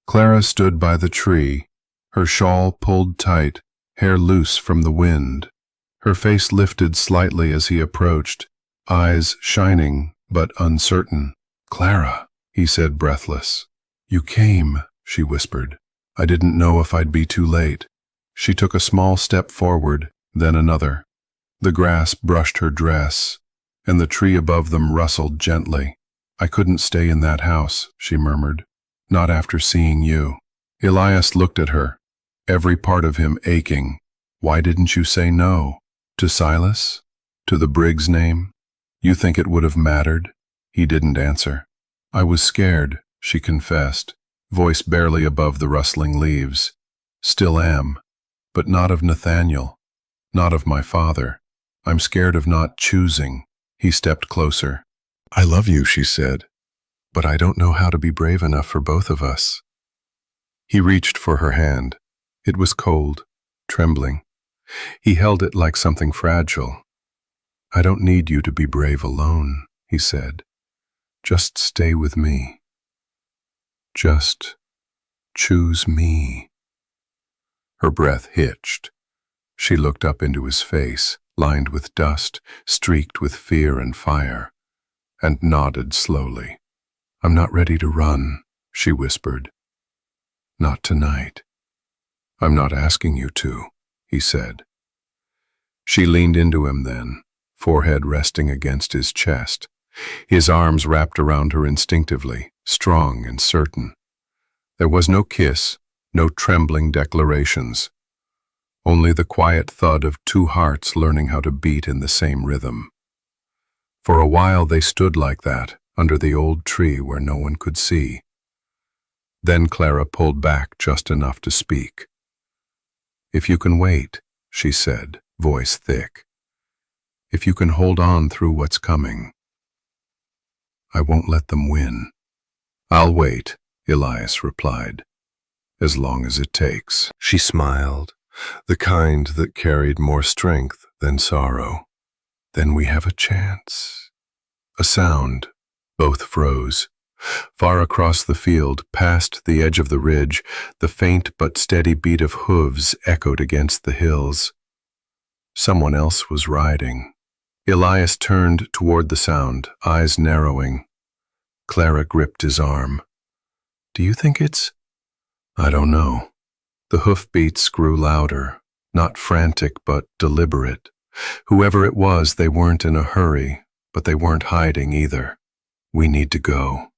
Clara stood by the tree, her shawl pulled tight, hair loose from the wind. Her face lifted slightly as he approached, eyes shining but uncertain. "Clara," he said breathless. "You came," she whispered. "I didn't know if I'd be too late." She took a small step forward, then another. The grass brushed her dress, and the tree above them rustled gently. "I couldn't stay in that house," she murmured. "Not after seeing you." Elias looked at her, every part of him aching. "Why didn't you say no? To Silas? To the Briggs name? You think it would have mattered? He didn't answer. I was scared, she confessed, voice barely above the rustling leaves. Still am, but not of Nathaniel, not of my father. I'm scared of not choosing. He stepped closer. I love you, she said, but I don't know how to be brave enough for both of us. He reached for her hand. It was cold, trembling. He held it like something fragile. I don't need you to be brave alone, he said. Just stay with me. Just choose me. Her breath hitched. She looked up into his face, lined with dust, streaked with fear and fire, and nodded slowly. I'm not ready to run, she whispered. Not tonight. I'm not asking you to, he said. She leaned into him then, forehead resting against his chest, his arms wrapped around her instinctively, strong and certain. There was no kiss, no trembling declarations, only the quiet thud of two hearts learning how to beat in the same rhythm. For a while they stood like that, under the old tree where no one could see. Then Clara pulled back just enough to speak. If you can wait, she said, voice thick. If you can hold on through what's coming. I won't let them win. I'll wait, Elias replied, as long as it takes. She smiled, the kind that carried more strength than sorrow. Then we have a chance. A sound. Both froze. Far across the field, past the edge of the ridge, the faint but steady beat of hooves echoed against the hills. Someone else was riding. Elias turned toward the sound, eyes narrowing. Clara gripped his arm. Do you think it's? I don't know. The hoofbeats grew louder, not frantic but deliberate. Whoever it was, they weren't in a hurry, but they weren't hiding either. We need to go,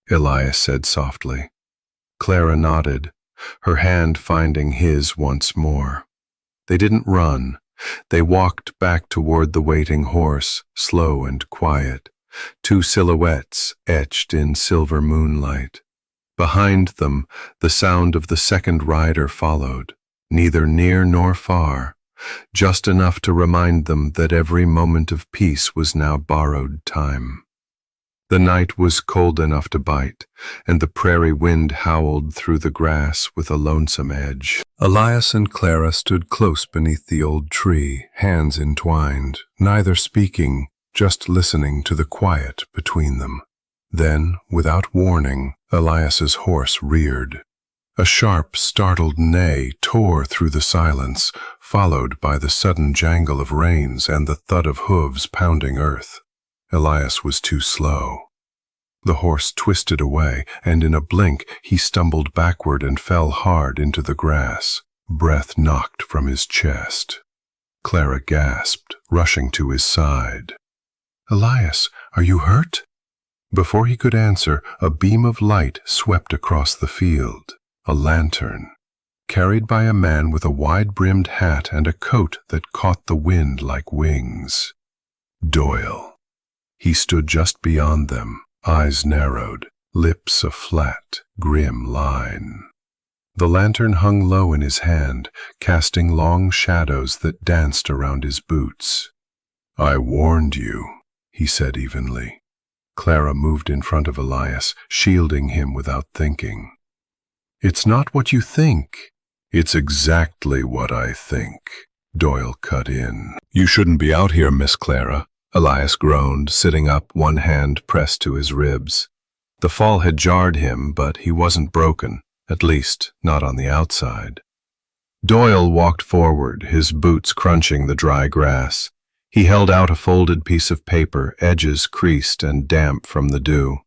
Elias said softly. Clara nodded, her hand finding his once more. They didn't run. They walked back toward the waiting horse, slow and quiet, two silhouettes etched in silver moonlight. Behind them, the sound of the second rider followed, neither near nor far, just enough to remind them that every moment of peace was now borrowed time. The night was cold enough to bite, and the prairie wind howled through the grass with a lonesome edge. Elias and Clara stood close beneath the old tree, hands entwined, neither speaking, just listening to the quiet between them. Then, without warning, Elias's horse reared. A sharp, startled neigh tore through the silence, followed by the sudden jangle of reins and the thud of hooves pounding earth. Elias was too slow. The horse twisted away, and in a blink he stumbled backward and fell hard into the grass, breath knocked from his chest. Clara gasped, rushing to his side. Elias, are you hurt? Before he could answer, a beam of light swept across the field. A lantern, carried by a man with a wide-brimmed hat and a coat that caught the wind like wings. Doyle. He stood just beyond them, eyes narrowed, lips a flat, grim line. The lantern hung low in his hand, casting long shadows that danced around his boots. I warned you, he said evenly. Clara moved in front of Elias, shielding him without thinking. It's not what you think. It's exactly what I think, Doyle cut in. You shouldn't be out here, Miss Clara, Elias groaned, sitting up, one hand pressed to his ribs. The fall had jarred him, but he wasn't broken, at least not on the outside. Doyle walked forward, his boots crunching the dry grass. He held out a folded piece of paper, edges creased and damp from the dew.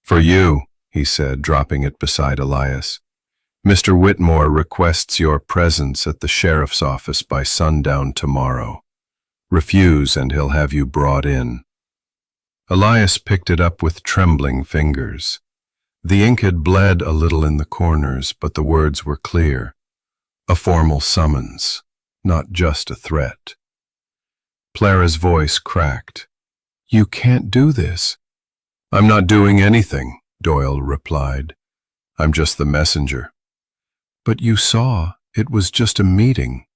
For you, he said, dropping it beside Elias. Mr. Whitmore requests your presence at the sheriff's office by sundown tomorrow. Refuse and he'll have you brought in. Elias picked it up with trembling fingers. The ink had bled a little in the corners, but the words were clear. A formal summons, not just a threat. Clara's voice cracked. "You can't do this." "I'm not doing anything," Doyle replied. "I'm just the messenger." "But you saw, it was just a meeting."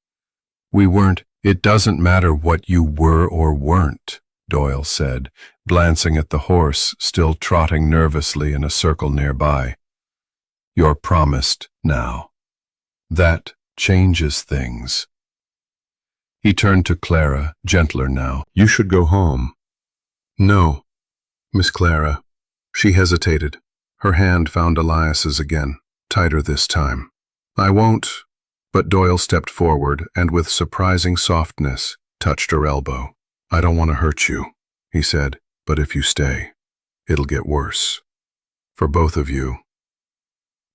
"We weren't." "It doesn't matter what you were or weren't," Doyle said, glancing at the horse still trotting nervously in a circle nearby. "You're promised now. That changes things." He turned to Clara, gentler now. "You should go home." "No, Miss Clara." She hesitated. Her hand found Elias's again, tighter this time. "I won't." But Doyle stepped forward and with surprising softness touched her elbow. "I don't want to hurt you," he said, "but if you stay, it'll get worse. For both of you."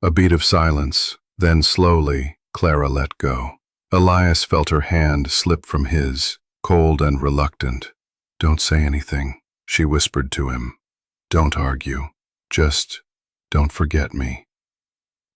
A beat of silence, then slowly, Clara let go. Elias felt her hand slip from his, cold and reluctant. "Don't say anything," she whispered to him. "Don't argue. Just don't forget me."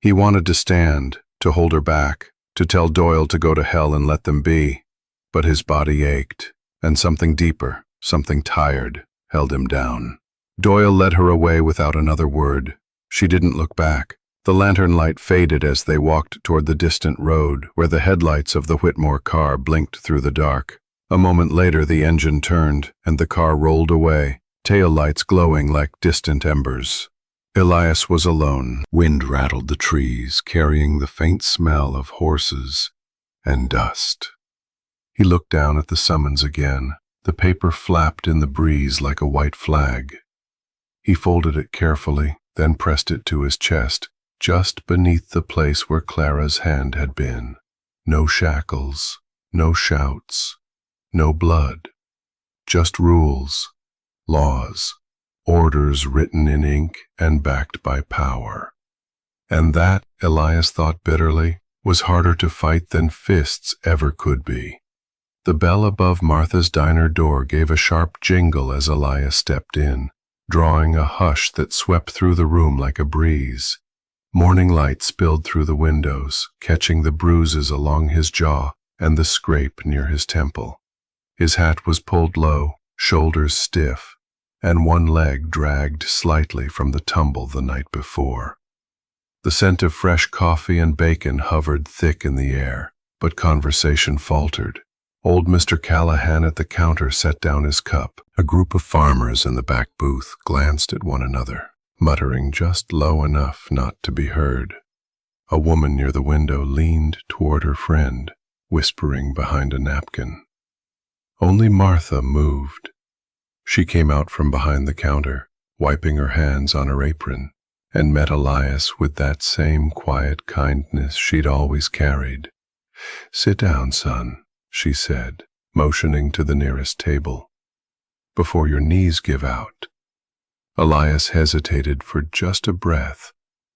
He wanted to stand, to hold her back, to tell Doyle to go to hell and let them be, but his body ached, and something deeper, something tired, held him down. Doyle led her away without another word. She didn't look back. The lantern light faded as they walked toward the distant road, where the headlights of the Whitmore car blinked through the dark. A moment later the engine turned, and the car rolled away, tail lights glowing like distant embers. Elias was alone. Wind rattled the trees, carrying the faint smell of horses and dust. He looked down at the summons again. The paper flapped in the breeze like a white flag. He folded it carefully, then pressed it to his chest, just beneath the place where Clara's hand had been. No shackles, no shouts, no blood. Just rules, laws, orders written in ink and backed by power. And that, Elias thought bitterly, was harder to fight than fists ever could be. The bell above Martha's diner door gave a sharp jingle as Elias stepped in, drawing a hush that swept through the room like a breeze. Morning light spilled through the windows, catching the bruises along his jaw and the scrape near his temple. His hat was pulled low, shoulders stiff, and one leg dragged slightly from the tumble the night before. The scent of fresh coffee and bacon hovered thick in the air, but conversation faltered. Old Mr. Callahan at the counter set down his cup. A group of farmers in the back booth glanced at one another, muttering just low enough not to be heard. A woman near the window leaned toward her friend, whispering behind a napkin. Only Martha moved. She came out from behind the counter, wiping her hands on her apron, and met Elias with that same quiet kindness she'd always carried. "Sit down, son," she said, motioning to the nearest table, "before your knees give out." Elias hesitated for just a breath,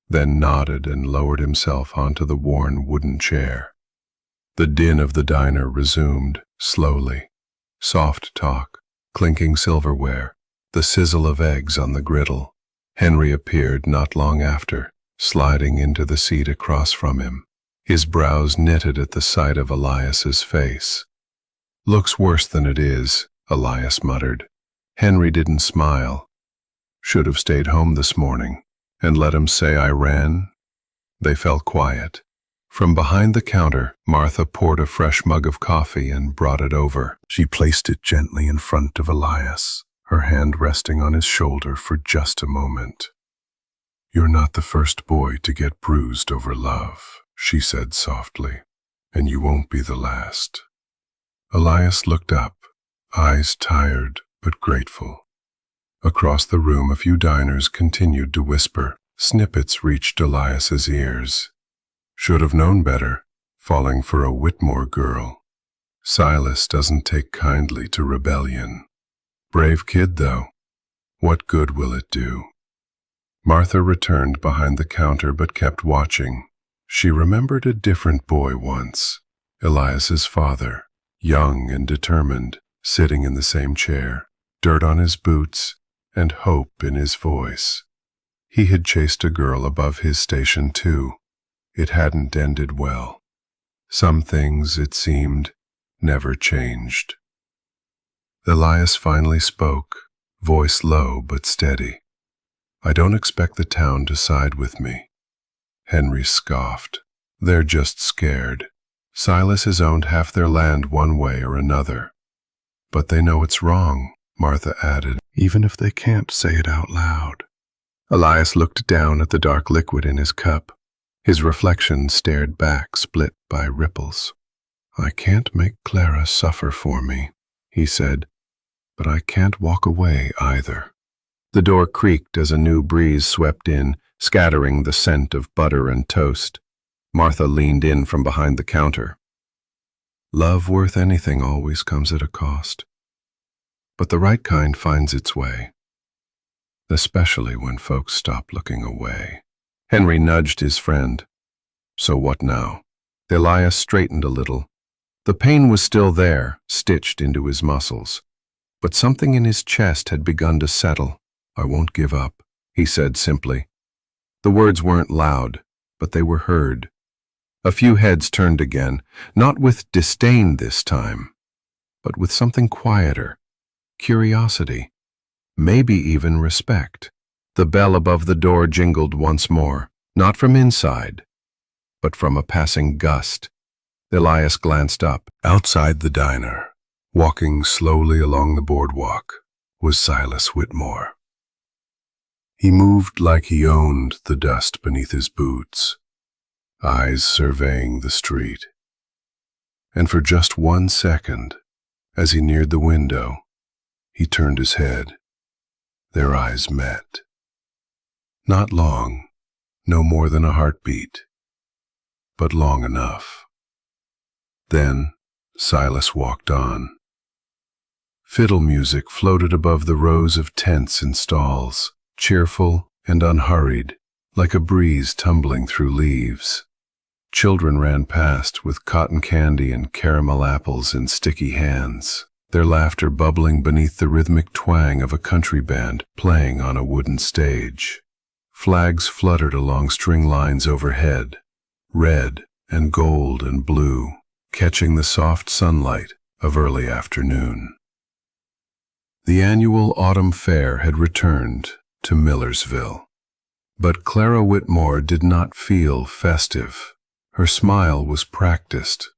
then nodded and lowered himself onto the worn wooden chair. The din of the diner resumed, slowly. Soft talk, clinking silverware, the sizzle of eggs on the griddle. Henry appeared not long after, sliding into the seat across from him, his brows knitted at the sight of Elias's face. "Looks worse than it is," Elias muttered. Henry didn't smile. "Should have stayed home this morning and let him say I ran." They fell quiet. From behind the counter, Martha poured a fresh mug of coffee and brought it over. She placed it gently in front of Elias, her hand resting on his shoulder for just a moment. "You're not the first boy to get bruised over love," she said softly, "and you won't be the last." Elias looked up, eyes tired but grateful. Across the room a few diners continued to whisper. Snippets reached Elias's ears. "Should have known better, falling for a Whitmore girl. Silas doesn't take kindly to rebellion. Brave kid, though. What good will it do?" Martha returned behind the counter but kept watching. She remembered a different boy once, Elias's father, young and determined, sitting in the same chair, dirt on his boots and hope in his voice. He had chased a girl above his station too. It hadn't ended well. Some things, it seemed, never changed. Elias finally spoke, voice low but steady. "I don't expect the town to side with me." Henry scoffed. "They're just scared. Silas has owned half their land one way or another." "But they know it's wrong," Martha added, "even if they can't say it out loud." Elias looked down at the dark liquid in his cup. His reflection stared back, split by ripples. "I can't make Clara suffer for me," he said, "but I can't walk away either." The door creaked as a new breeze swept in, scattering the scent of butter and toast. Martha leaned in from behind the counter. "Love worth anything always comes at a cost. But the right kind finds its way, especially when folks stop looking away." Henry nudged his friend. "So what now?" Elias straightened a little. The pain was still there, stitched into his muscles. But something in his chest had begun to settle. "I won't give up," he said simply. The words weren't loud, but they were heard. A few heads turned again, not with disdain this time, but with something quieter, curiosity, maybe even respect. The bell above the door jingled once more, not from inside, but from a passing gust. Elias glanced up. Outside the diner, walking slowly along the boardwalk, was Silas Whitmore. He moved like he owned the dust beneath his boots, eyes surveying the street. And for just 1 second, as he neared the window, he turned his head. Their eyes met. Not long, no more than a heartbeat, but long enough. Then Silas walked on. Fiddle music floated above the rows of tents and stalls, cheerful and unhurried, like a breeze tumbling through leaves. Children ran past with cotton candy and caramel apples in sticky hands, their laughter bubbling beneath the rhythmic twang of a country band playing on a wooden stage. Flags fluttered along string lines overhead, red and gold and blue, catching the soft sunlight of early afternoon. The annual autumn fair had returned to Millersville. But Clara Whitmore did not feel festive. Her smile was practiced,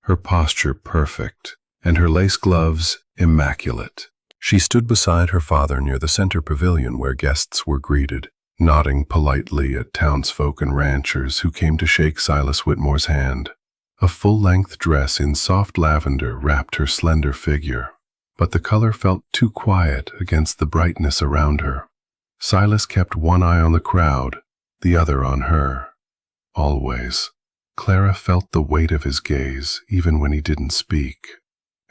her posture perfect, and her lace gloves immaculate. She stood beside her father near the center pavilion where guests were greeted, nodding politely at townsfolk and ranchers who came to shake Silas Whitmore's hand. A full-length dress in soft lavender wrapped her slender figure, but the color felt too quiet against the brightness around her. Silas kept one eye on the crowd, the other on her. Always. Clara felt the weight of his gaze even when he didn't speak,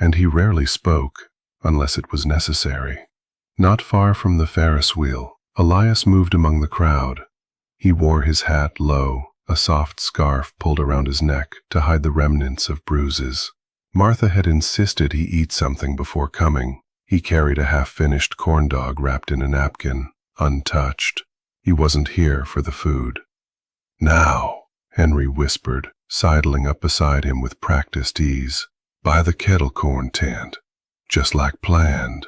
and he rarely spoke unless it was necessary. Not far from the Ferris wheel, Elias moved among the crowd. He wore his hat low, a soft scarf pulled around his neck to hide the remnants of bruises. Martha had insisted he eat something before coming. He carried a half-finished corn dog wrapped in a napkin, untouched. He wasn't here for the food. "Now," Henry whispered, sidling up beside him with practiced ease. "By the kettle corn tent, just like planned."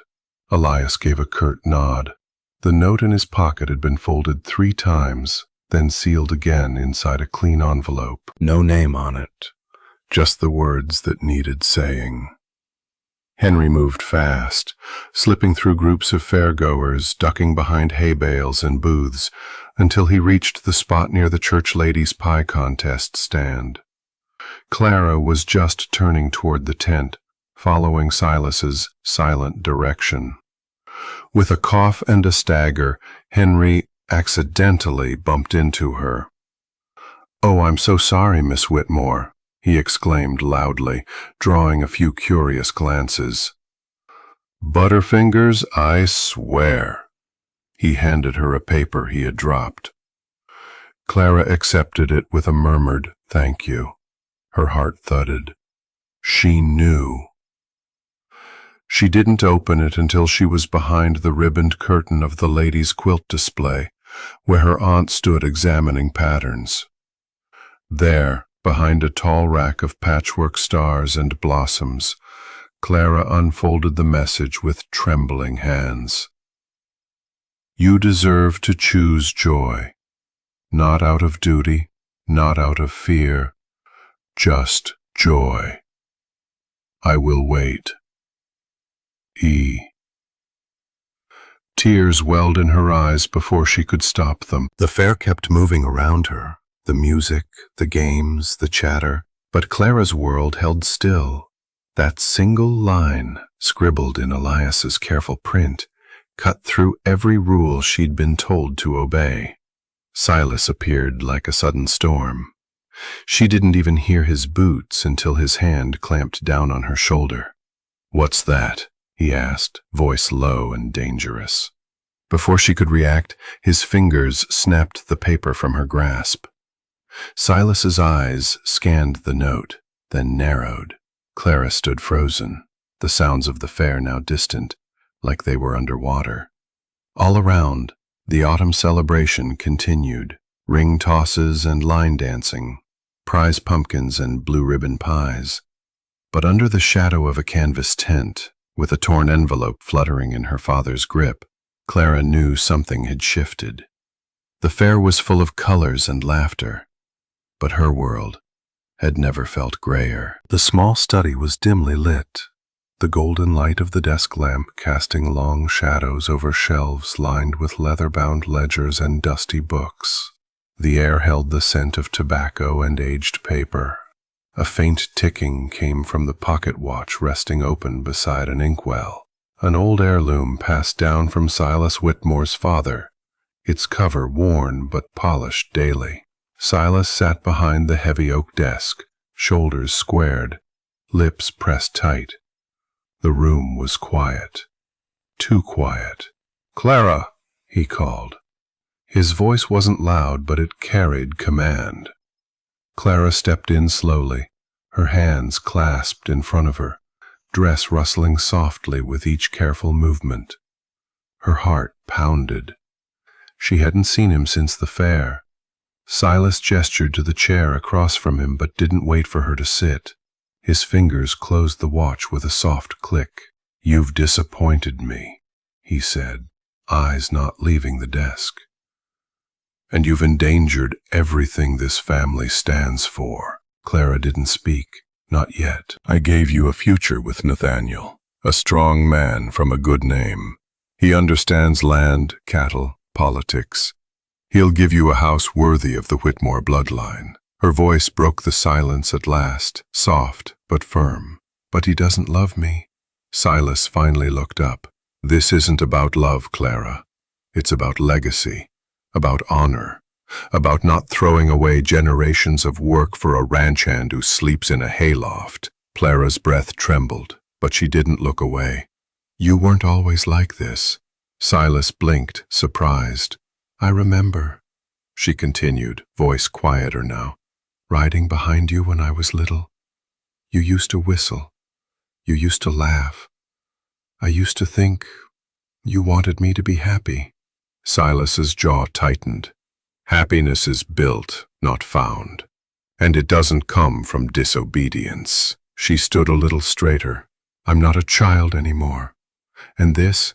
Elias gave a curt nod. The note in his pocket had been folded 3 times, then sealed again inside a clean envelope. No name on it, just the words that needed saying. Henry moved fast, slipping through groups of fairgoers, ducking behind hay bales and booths, until he reached the spot near the church ladies' pie contest stand. Clara was just turning toward the tent, following Silas's silent direction. With a cough and a stagger, Henry accidentally bumped into her. "Oh, I'm so sorry, Miss Whitmore," he exclaimed loudly, drawing a few curious glances. "Butterfingers, I swear." He handed her a paper he had dropped. Clara accepted it with a murmured "thank you." Her heart thudded. She knew. She didn't open it until she was behind the ribboned curtain of the ladies' quilt display, where her aunt stood examining patterns. There, behind a tall rack of patchwork stars and blossoms, Clara unfolded the message with trembling hands. You deserve to choose joy, not out of duty, not out of fear, just joy. I will wait. E. Tears welled in her eyes before she could stop them. The fair kept moving around her, the music, the games, the chatter, but Clara's world held still. That single line, scribbled in Elias's careful print, cut through every rule she'd been told to obey. Silas appeared like a sudden storm. She didn't even hear his boots until his hand clamped down on her shoulder. "What's that?" he asked, voice low and dangerous. Before she could react, his fingers snapped the paper from her grasp. Silas's eyes scanned the note, then narrowed. Clara stood frozen, the sounds of the fair now distant, like they were underwater. All around, the autumn celebration continued, ring tosses and line dancing, prize pumpkins and blue ribbon pies. But under the shadow of a canvas tent, with a torn envelope fluttering in her father's grip, Clara knew something had shifted. The fair was full of colors and laughter, but her world had never felt grayer. The small study was dimly lit, the golden light of the desk lamp casting long shadows over shelves lined with leather-bound ledgers and dusty books. The air held the scent of tobacco and aged paper. A faint ticking came from the pocket watch resting open beside an inkwell, an old heirloom passed down from Silas Whitmore's father, its cover worn but polished daily. Silas sat behind the heavy oak desk, shoulders squared, lips pressed tight. The room was quiet, too quiet. "Clara," he called. His voice wasn't loud, but it carried command. Clara stepped in slowly, her hands clasped in front of her, dress rustling softly with each careful movement. Her heart pounded. She hadn't seen him since the fair. Silas gestured to the chair across from him but didn't wait for her to sit. His fingers closed the watch with a soft click. "You've disappointed me," he said, eyes not leaving the desk. "And you've endangered everything this family stands for." Clara didn't speak, not yet. "I gave you a future with Nathaniel, a strong man from a good name. He understands land, cattle, politics. He'll give you a house worthy of the Whitmore bloodline." Her voice broke the silence at last, soft but firm. "But he doesn't love me." Silas finally looked up. "This isn't about love, Clara. It's about legacy, about honor, about not throwing away generations of work for a ranch hand who sleeps in a hayloft." Clara's breath trembled, but she didn't look away. "You weren't always like this." Silas blinked, surprised. "I remember," she continued, voice quieter now, "riding behind you when I was little. You used to whistle. You used to laugh. I used to think you wanted me to be happy." Silas's jaw tightened. "Happiness is built, not found. And it doesn't come from disobedience." She stood a little straighter. "I'm not a child anymore. And this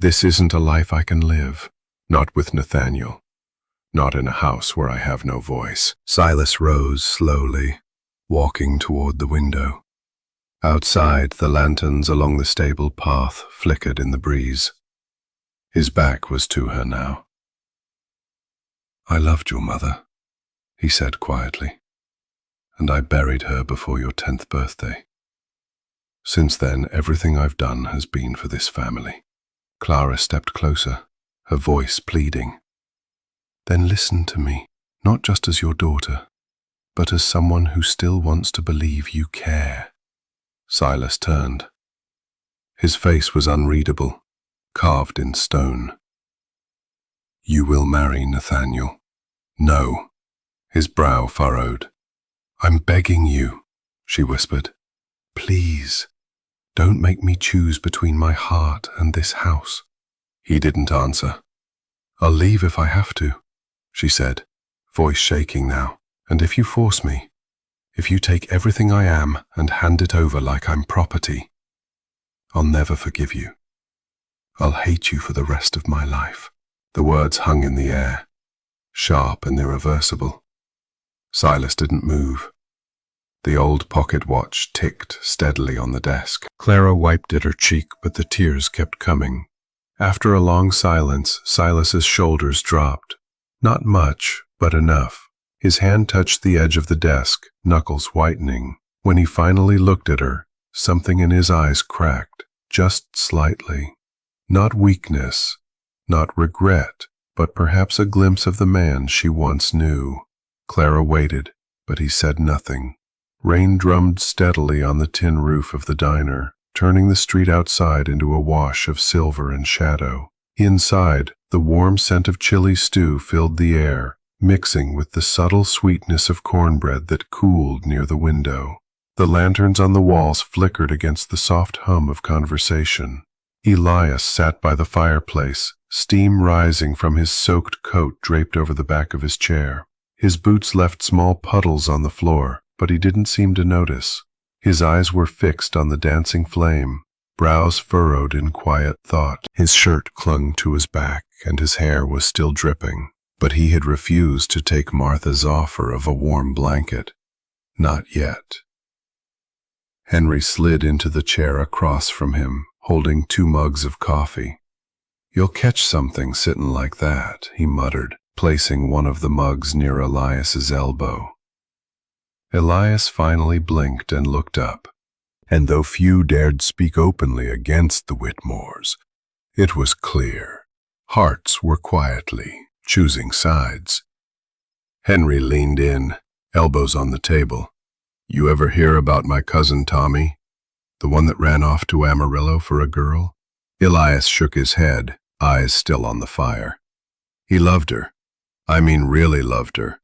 isn't a life I can live. Not with Nathaniel. Not in a house where I have no voice." Silas rose slowly, walking toward the window. Outside, the lanterns along the stable path flickered in the breeze. His back was to her now. "I loved your mother," he said quietly, "and I buried her before your 10th birthday. Since then, everything I've done has been for this family." Clara stepped closer, her voice pleading. "Then listen to me, not just as your daughter, but as someone who still wants to believe you care." Silas turned. His face was unreadable, carved in stone. "You will marry Nathaniel." "No." His brow furrowed. "I'm begging you," she whispered. "Please, don't make me choose between my heart and this house." He didn't answer. "I'll leave if I have to," she said, voice shaking now. "And if you force me, if you take everything I am and hand it over like I'm property, I'll never forgive you. I'll hate you for the rest of my life." The words hung in the air, sharp and irreversible. Silas didn't move. The old pocket watch ticked steadily on the desk. Clara wiped at her cheek, but the tears kept coming. After a long silence, Silas's shoulders dropped. Not much, but enough. His hand touched the edge of the desk, knuckles whitening. When he finally looked at her, something in his eyes cracked, just slightly. Not weakness, not regret, but perhaps a glimpse of the man she once knew. Clara waited, but he said nothing. Rain drummed steadily on the tin roof of the diner, turning the street outside into a wash of silver and shadow. Inside, the warm scent of chili stew filled the air, mixing with the subtle sweetness of cornbread that cooled near the window. The lanterns on the walls flickered against the soft hum of conversation. Elias sat by the fireplace, steam rising from his soaked coat draped over the back of his chair. His boots left small puddles on the floor, but he didn't seem to notice. His eyes were fixed on the dancing flame, brows furrowed in quiet thought. His shirt clung to his back, and his hair was still dripping, but he had refused to take Martha's offer of a warm blanket. Not yet. Henry slid into the chair across from him, holding 2 mugs of coffee. "You'll catch something sittin' like that," he muttered, placing one of the mugs near Elias's elbow. Elias finally blinked and looked up, and though few dared speak openly against the Whitmores, it was clear hearts were quietly choosing sides. Henry leaned in, elbows on the table. "You ever hear about my cousin Tommy? The one that ran off to Amarillo for a girl?" Elias shook his head, eyes still on the fire. "He loved her. I mean really loved her.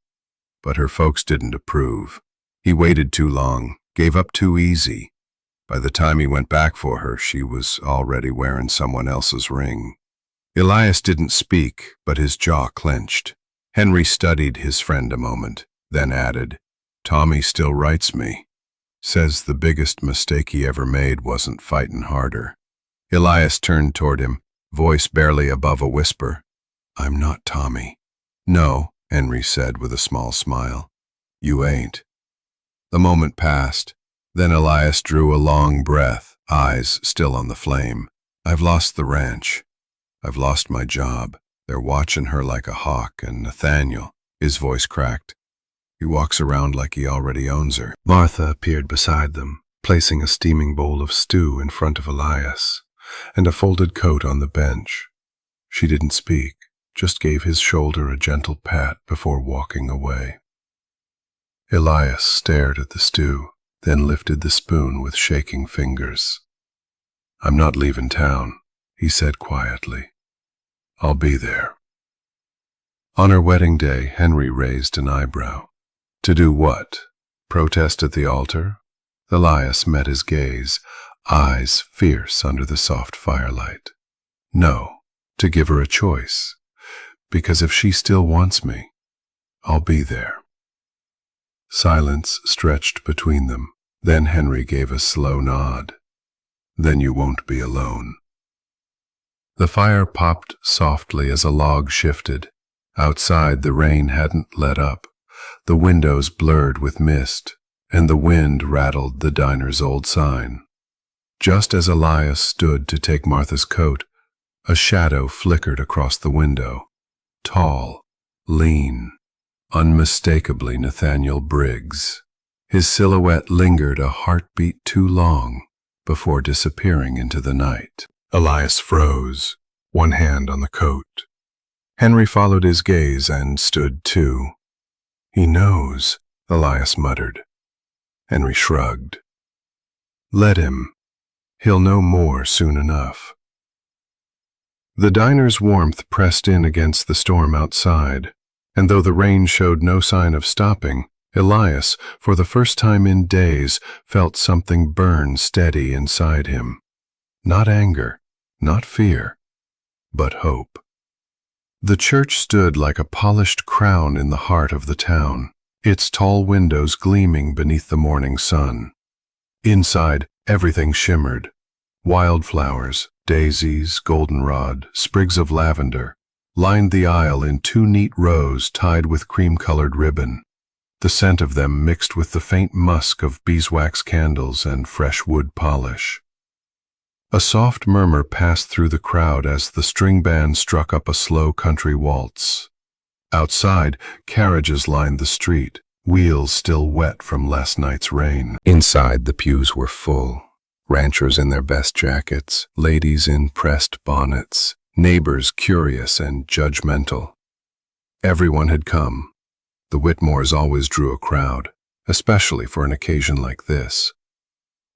But her folks didn't approve. He waited too long, gave up too easy. By the time he went back for her, she was already wearing someone else's ring." Elias didn't speak, but his jaw clenched. Henry studied his friend a moment, then added, "Tommy still writes me. Says the biggest mistake he ever made wasn't fighting harder." Elias turned toward him, voice barely above a whisper. "I'm not Tommy." "No," Henry said with a small smile. "You ain't." The moment passed. Then Elias drew a long breath, eyes still on the flame. "I've lost the ranch. I've lost my job. They're watching her like a hawk, and Nathaniel," his voice cracked, "he walks around like he already owns her." Martha appeared beside them, placing a steaming bowl of stew in front of Elias, and a folded coat on the bench. She didn't speak, just gave his shoulder a gentle pat before walking away. Elias stared at the stew, then lifted the spoon with shaking fingers. "I'm not leaving town," he said quietly. "I'll be there." On her wedding day, Henry raised an eyebrow. To do what? Protest at the altar? Elias met his gaze, eyes fierce under the soft firelight. "No, to give her a choice. Because if she still wants me, I'll be there." Silence stretched between them. Then Henry gave a slow nod. "Then you won't be alone." The fire popped softly as a log shifted. Outside, the rain hadn't let up. The windows blurred with mist, and the wind rattled the diner's old sign. Just as Elias stood to take Martha's coat, a shadow flickered across the window. Tall, lean, unmistakably Nathaniel Briggs. His silhouette lingered a heartbeat too long before disappearing into the night. Elias froze, one hand on the coat. Henry followed his gaze and stood too. "He knows," Elias muttered. Henry shrugged. "Let him. He'll know more soon enough." The diner's warmth pressed in against the storm outside, and though the rain showed no sign of stopping, Elias, for the first time in days, felt something burn steady inside him. Not anger, not fear, but hope. The church stood like a polished crown in the heart of the town, its tall windows gleaming beneath the morning sun. Inside, everything shimmered. Wildflowers, daisies, goldenrod, sprigs of lavender, lined the aisle in 2 neat rows tied with cream-colored ribbon. The scent of them mixed with the faint musk of beeswax candles and fresh wood polish. A soft murmur passed through the crowd as the string band struck up a slow country waltz. Outside, carriages lined the street, wheels still wet from last night's rain. Inside, the pews were full. Ranchers in their best jackets, ladies in pressed bonnets, neighbors curious and judgmental. Everyone had come. The Whitmores always drew a crowd, especially for an occasion like this.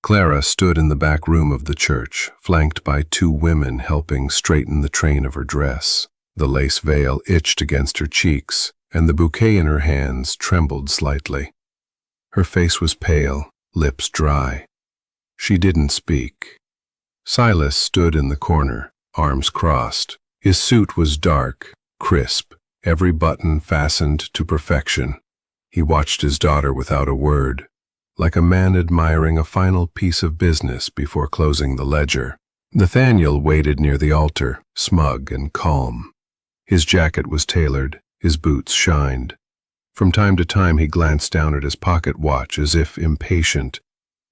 Clara stood in the back room of the church, flanked by 2 women helping straighten the train of her dress. The lace veil itched against her cheeks, and the bouquet in her hands trembled slightly. Her face was pale, lips dry. She didn't speak. Silas stood in the corner, arms crossed. His suit was dark, crisp, every button fastened to perfection. He watched his daughter without a word, like a man admiring a final piece of business before closing the ledger. Nathaniel waited near the altar, smug and calm. His jacket was tailored, his boots shined. From time to time he glanced down at his pocket watch as if impatient.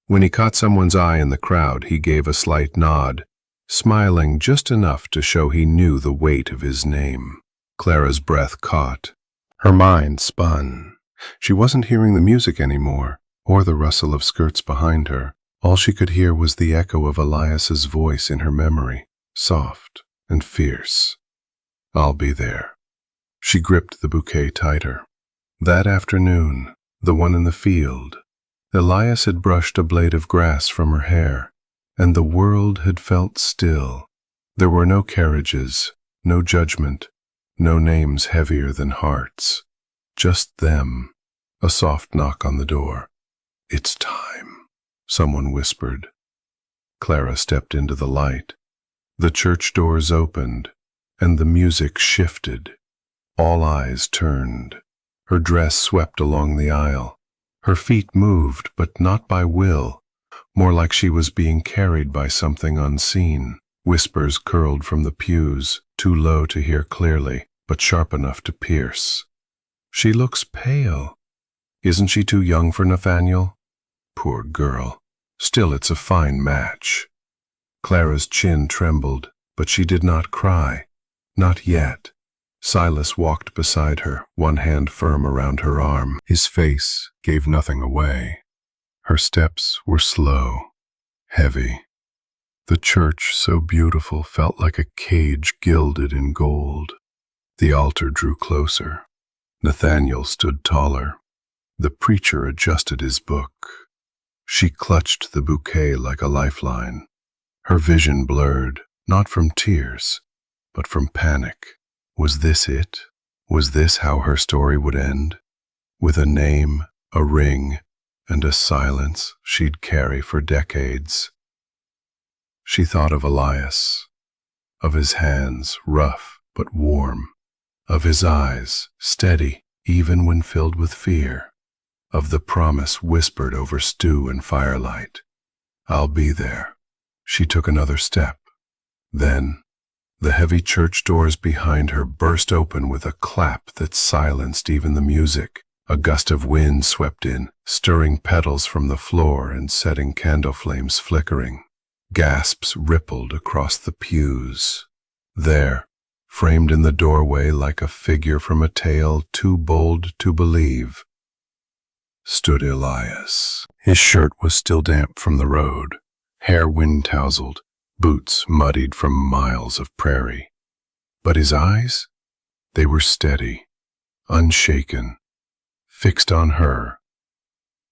When he caught someone's eye in the crowd, he gave a slight nod, smiling just enough to show he knew the weight of his name. Clara's breath caught. Her mind spun. She wasn't hearing the music anymore, or the rustle of skirts behind her. All she could hear was the echo of Elias's voice in her memory, soft and fierce. "I'll be there." She gripped the bouquet tighter. That afternoon, the one in the field, Elias had brushed a blade of grass from her hair, and the world had felt still. There were no carriages, no judgment, no names heavier than hearts. Just them. A soft knock on the door. "It's time," someone whispered. Clara stepped into the light. The church doors opened, and the music shifted. All eyes turned. Her dress swept along the aisle. Her feet moved, but not by will, more like she was being carried by something unseen. Whispers curled from the pews, too low to hear clearly, but sharp enough to pierce. "She looks pale. Isn't she too young for Nathaniel?" Poor girl. Still, it's a fine match. Clara's chin trembled, but she did not cry. Not yet. Silas walked beside her, one hand firm around her arm. His face gave nothing away. Her steps were slow, heavy. The church, so beautiful, felt like a cage gilded in gold. The altar drew closer. Nathaniel stood taller. The preacher adjusted his book. She clutched the bouquet like a lifeline. Her vision blurred, not from tears, but from panic. Was this it? Was this how her story would end? With a name, a ring, and a silence she'd carry for decades. She thought of Elias, of his hands, rough but warm, of his eyes, steady even when filled with fear, of the promise whispered over stew and firelight. "I'll be there." She took another step. Then, the heavy church doors behind her burst open with a clap that silenced even the music. A gust of wind swept in, stirring petals from the floor and setting candle flames flickering. Gasps rippled across the pews. There, framed in the doorway like a figure from a tale too bold to believe, stood Elias. His shirt was still damp from the road, hair wind-tousled, boots muddied from miles of prairie. But his eyes? They were steady, unshaken, fixed on her.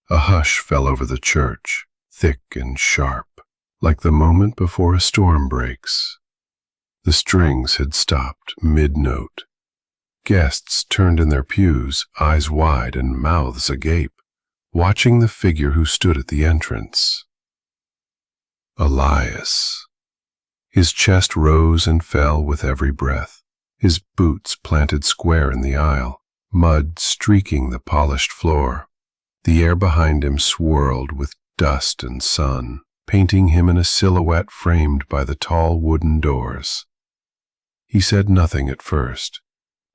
A hush fell over the church, thick and sharp, like the moment before a storm breaks. The strings had stopped mid-note. Guests turned in their pews, eyes wide and mouths agape, watching the figure who stood at the entrance. Elias. His chest rose and fell with every breath, his boots planted square in the aisle, mud streaking the polished floor. The air behind him swirled with dust and sun. painting him in a silhouette framed by the tall wooden doors. He said nothing at first.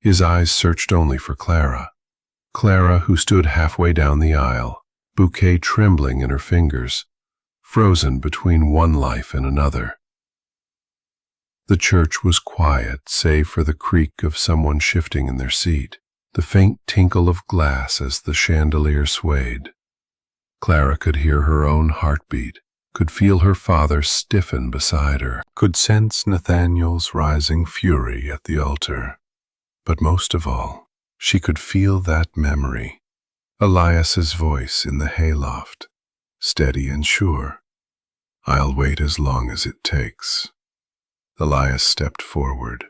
His eyes searched only for Clara. Clara, who stood halfway down the aisle, bouquet trembling in her fingers, frozen between one life and another. The church was quiet, save for the creak of someone shifting in their seat, the faint tinkle of glass as the chandelier swayed. Clara could hear her own heartbeat, could feel her father stiffen beside her, could sense Nathaniel's rising fury at the altar. But most of all, she could feel that memory, Elias's voice in the hayloft, steady and sure. "I'll wait as long as it takes." Elias stepped forward.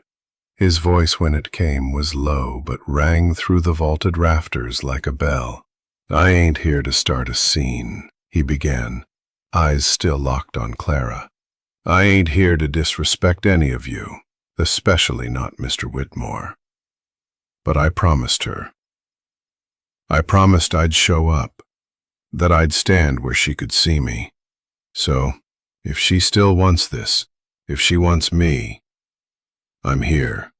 His voice, when it came, was low but rang through the vaulted rafters like a bell. "I ain't here to start a scene," he began, eyes still locked on Clara. "I ain't here to disrespect any of you, especially not Mr. Whitmore. But I promised her. I promised I'd show up, that I'd stand where she could see me. So, if she still wants this, if she wants me, I'm here."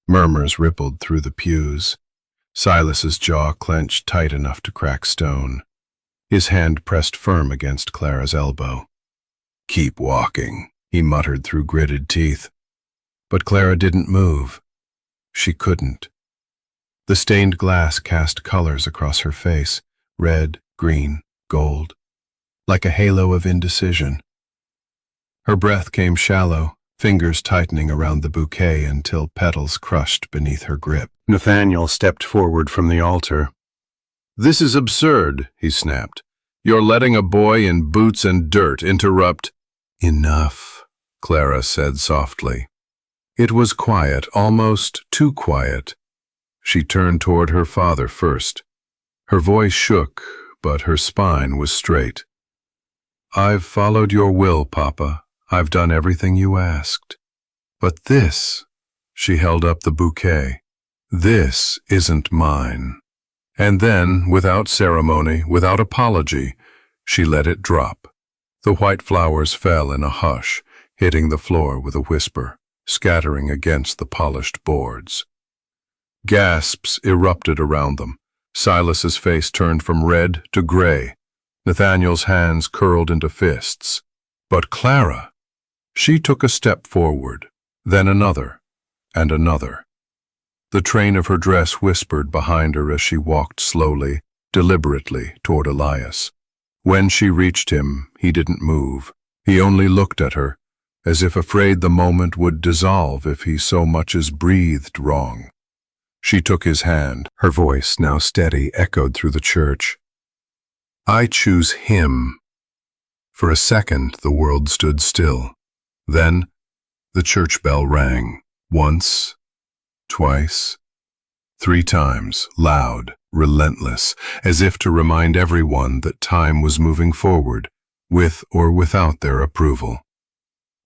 Murmurs rippled through the pews. Silas's jaw clenched tight enough to crack stone. His hand pressed firm against Clara's elbow. "Keep walking," he muttered through gritted teeth. But Clara didn't move. She couldn't. The stained glass cast colors across her face, red, green, gold, like a halo of indecision. Her breath came shallow, fingers tightening around the bouquet until petals crushed beneath her grip. Nathaniel stepped forward from the altar. "This is absurd," he snapped. "You're letting a boy in boots and dirt interrupt—" "Enough," Clara said softly. It was quiet, almost too quiet. She turned toward her father first. Her voice shook, but her spine was straight. "I've followed your will, Papa. I've done everything you asked. But this," she held up the bouquet, "this isn't mine." And then, without ceremony, without apology, she let it drop. The white flowers fell in a hush, hitting the floor with a whisper, scattering against the polished boards. Gasps erupted around them. Silas's face turned from red to gray. Nathaniel's hands curled into fists. But Clara, she took a step forward, then another, and another. The train of her dress whispered behind her as she walked slowly, deliberately toward Elias. When she reached him, he didn't move. He only looked at her, as if afraid the moment would dissolve if he so much as breathed wrong. She took his hand. Her voice, now steady, echoed through the church. "I choose him." For a second, the world stood still. Then, the church bell rang. Once, twice, 3 times, loud, relentless, as if to remind everyone that time was moving forward, with or without their approval.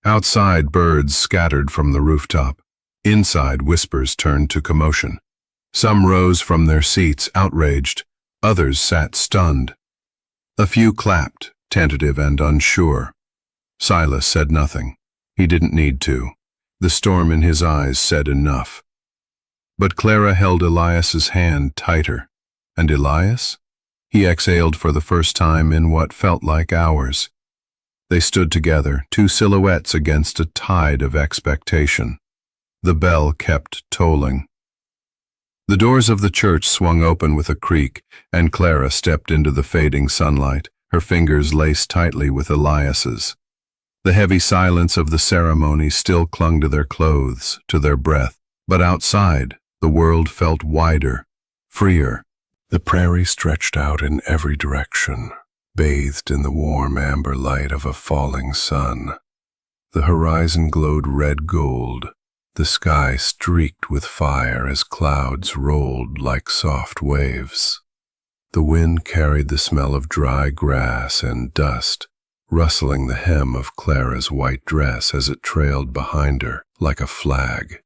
Outside, birds scattered from the rooftop. Inside, whispers turned to commotion. Some rose from their seats, outraged. Others sat stunned. A few clapped, tentative and unsure. Silas said nothing. He didn't need to. The storm in his eyes said enough. But Clara held Elias's hand tighter. And Elias? He exhaled for the first time in what felt like hours. They stood together, 2 silhouettes against a tide of expectation. The bell kept tolling. The doors of the church swung open with a creak, and Clara stepped into the fading sunlight, her fingers laced tightly with Elias's. The heavy silence of the ceremony still clung to their clothes, to their breath. But outside, the world felt wider, freer. The prairie stretched out in every direction, bathed in the warm amber light of a falling sun. The horizon glowed red gold. The sky streaked with fire as clouds rolled like soft waves. The wind carried the smell of dry grass and dust, rustling the hem of Clara's white dress as it trailed behind her like a flag.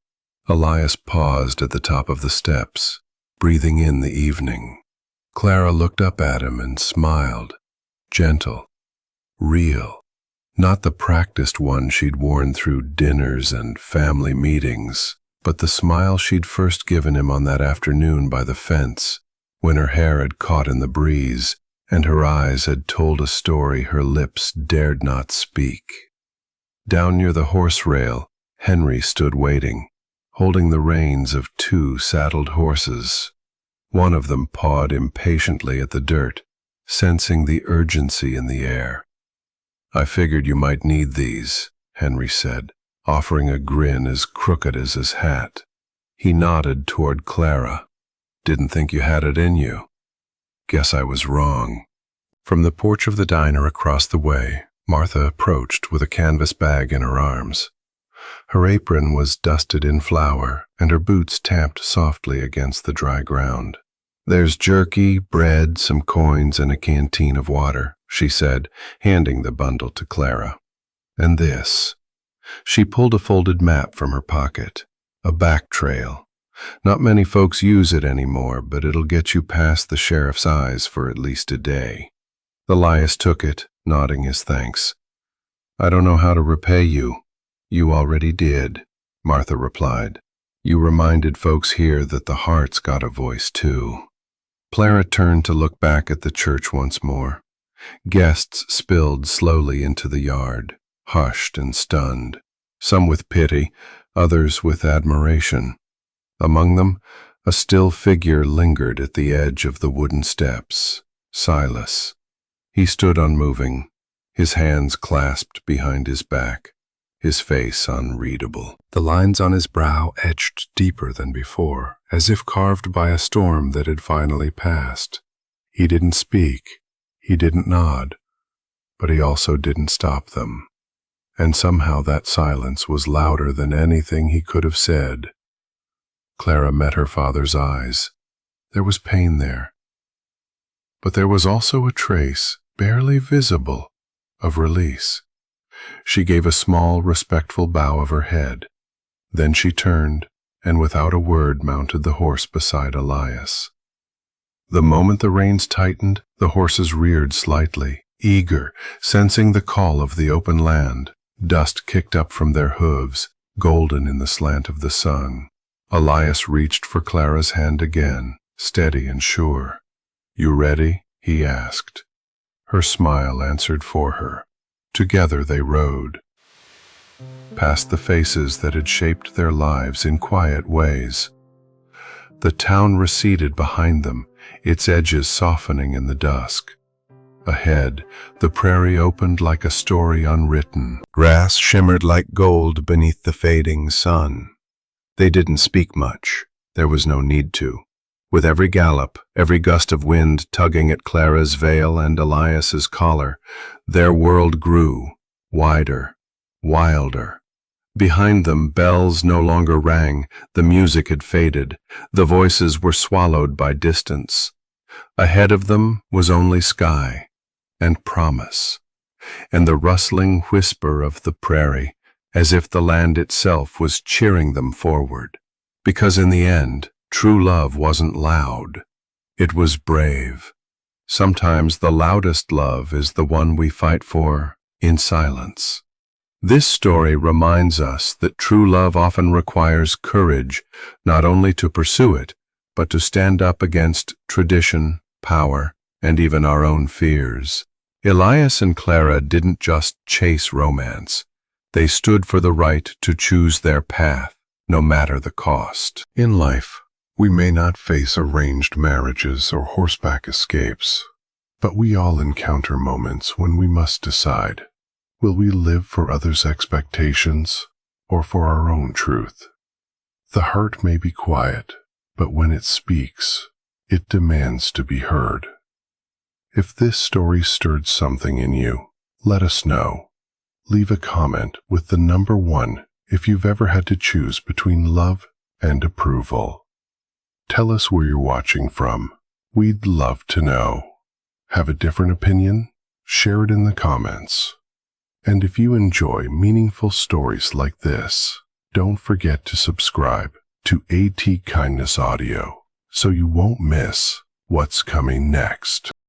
Elias paused at the top of the steps, breathing in the evening. Clara looked up at him and smiled, gentle, real. Not the practiced one she'd worn through dinners and family meetings, but the smile she'd first given him on that afternoon by the fence, when her hair had caught in the breeze and her eyes had told a story her lips dared not speak. Down near the horse rail, Henry stood waiting, holding the reins of two saddled horses. One of them pawed impatiently at the dirt, sensing the urgency in the air. "I figured you might need these," Henry said, offering a grin as crooked as his hat. He nodded toward Clara. "Didn't think you had it in you. Guess I was wrong." From the porch of the diner across the way, Martha approached with a canvas bag in her arms. Her apron was dusted in flour, and her boots tamped softly against the dry ground. "There's jerky, bread, some coins, and a canteen of water," she said, handing the bundle to Clara. "And this." She pulled a folded map from her pocket. "A back trail. Not many folks use it anymore, but it'll get you past the sheriff's eyes for at least a day." Elias took it, nodding his thanks. "I don't know how to repay you." "You already did," Martha replied. "You reminded folks here that the heart's got a voice too." Clara turned to look back at the church once more. Guests spilled slowly into the yard, hushed and stunned, some with pity, others with admiration. Among them, a still figure lingered at the edge of the wooden steps, Silas. He stood unmoving, his hands clasped behind his back, his face unreadable. The lines on his brow etched deeper than before, as if carved by a storm that had finally passed. He didn't speak, he didn't nod, but he also didn't stop them. And somehow that silence was louder than anything he could have said. Clara met her father's eyes. There was pain there. But there was also a trace, barely visible, of release. She gave a small, respectful bow of her head. Then she turned, and without a word mounted the horse beside Elias. The moment the reins tightened, the horses reared slightly, eager, sensing the call of the open land. Dust kicked up from their hooves, golden in the slant of the sun. Elias reached for Clara's hand again, steady and sure. "You ready?" he asked. Her smile answered for her. Together they rode, past the faces that had shaped their lives in quiet ways. The town receded behind them, its edges softening in the dusk. Ahead, the prairie opened like a story unwritten. Grass shimmered like gold beneath the fading sun. They didn't speak much. There was no need to. With every gallop, every gust of wind tugging at Clara's veil and Elias's collar, their world grew, wider, wilder. Behind them, bells no longer rang, the music had faded, the voices were swallowed by distance. Ahead of them was only sky and promise, and the rustling whisper of the prairie, as if the land itself was cheering them forward. Because in the end, true love wasn't loud. It was brave. Sometimes the loudest love is the one we fight for in silence. This story reminds us that true love often requires courage, not only to pursue it, but to stand up against tradition, power, and even our own fears. Elias and Clara didn't just chase romance. They stood for the right to choose their path, no matter the cost. In life, we may not face arranged marriages or horseback escapes, but we all encounter moments when we must decide. Will we live for others' expectations or for our own truth? The heart may be quiet, but when it speaks, it demands to be heard. If this story stirred something in you, let us know. Leave a comment with the number 1 if you've ever had to choose between love and approval. Tell us where you're watching from. We'd love to know. Have a different opinion? Share it in the comments. And if you enjoy meaningful stories like this, don't forget to subscribe to AT Kindness Audio so you won't miss what's coming next.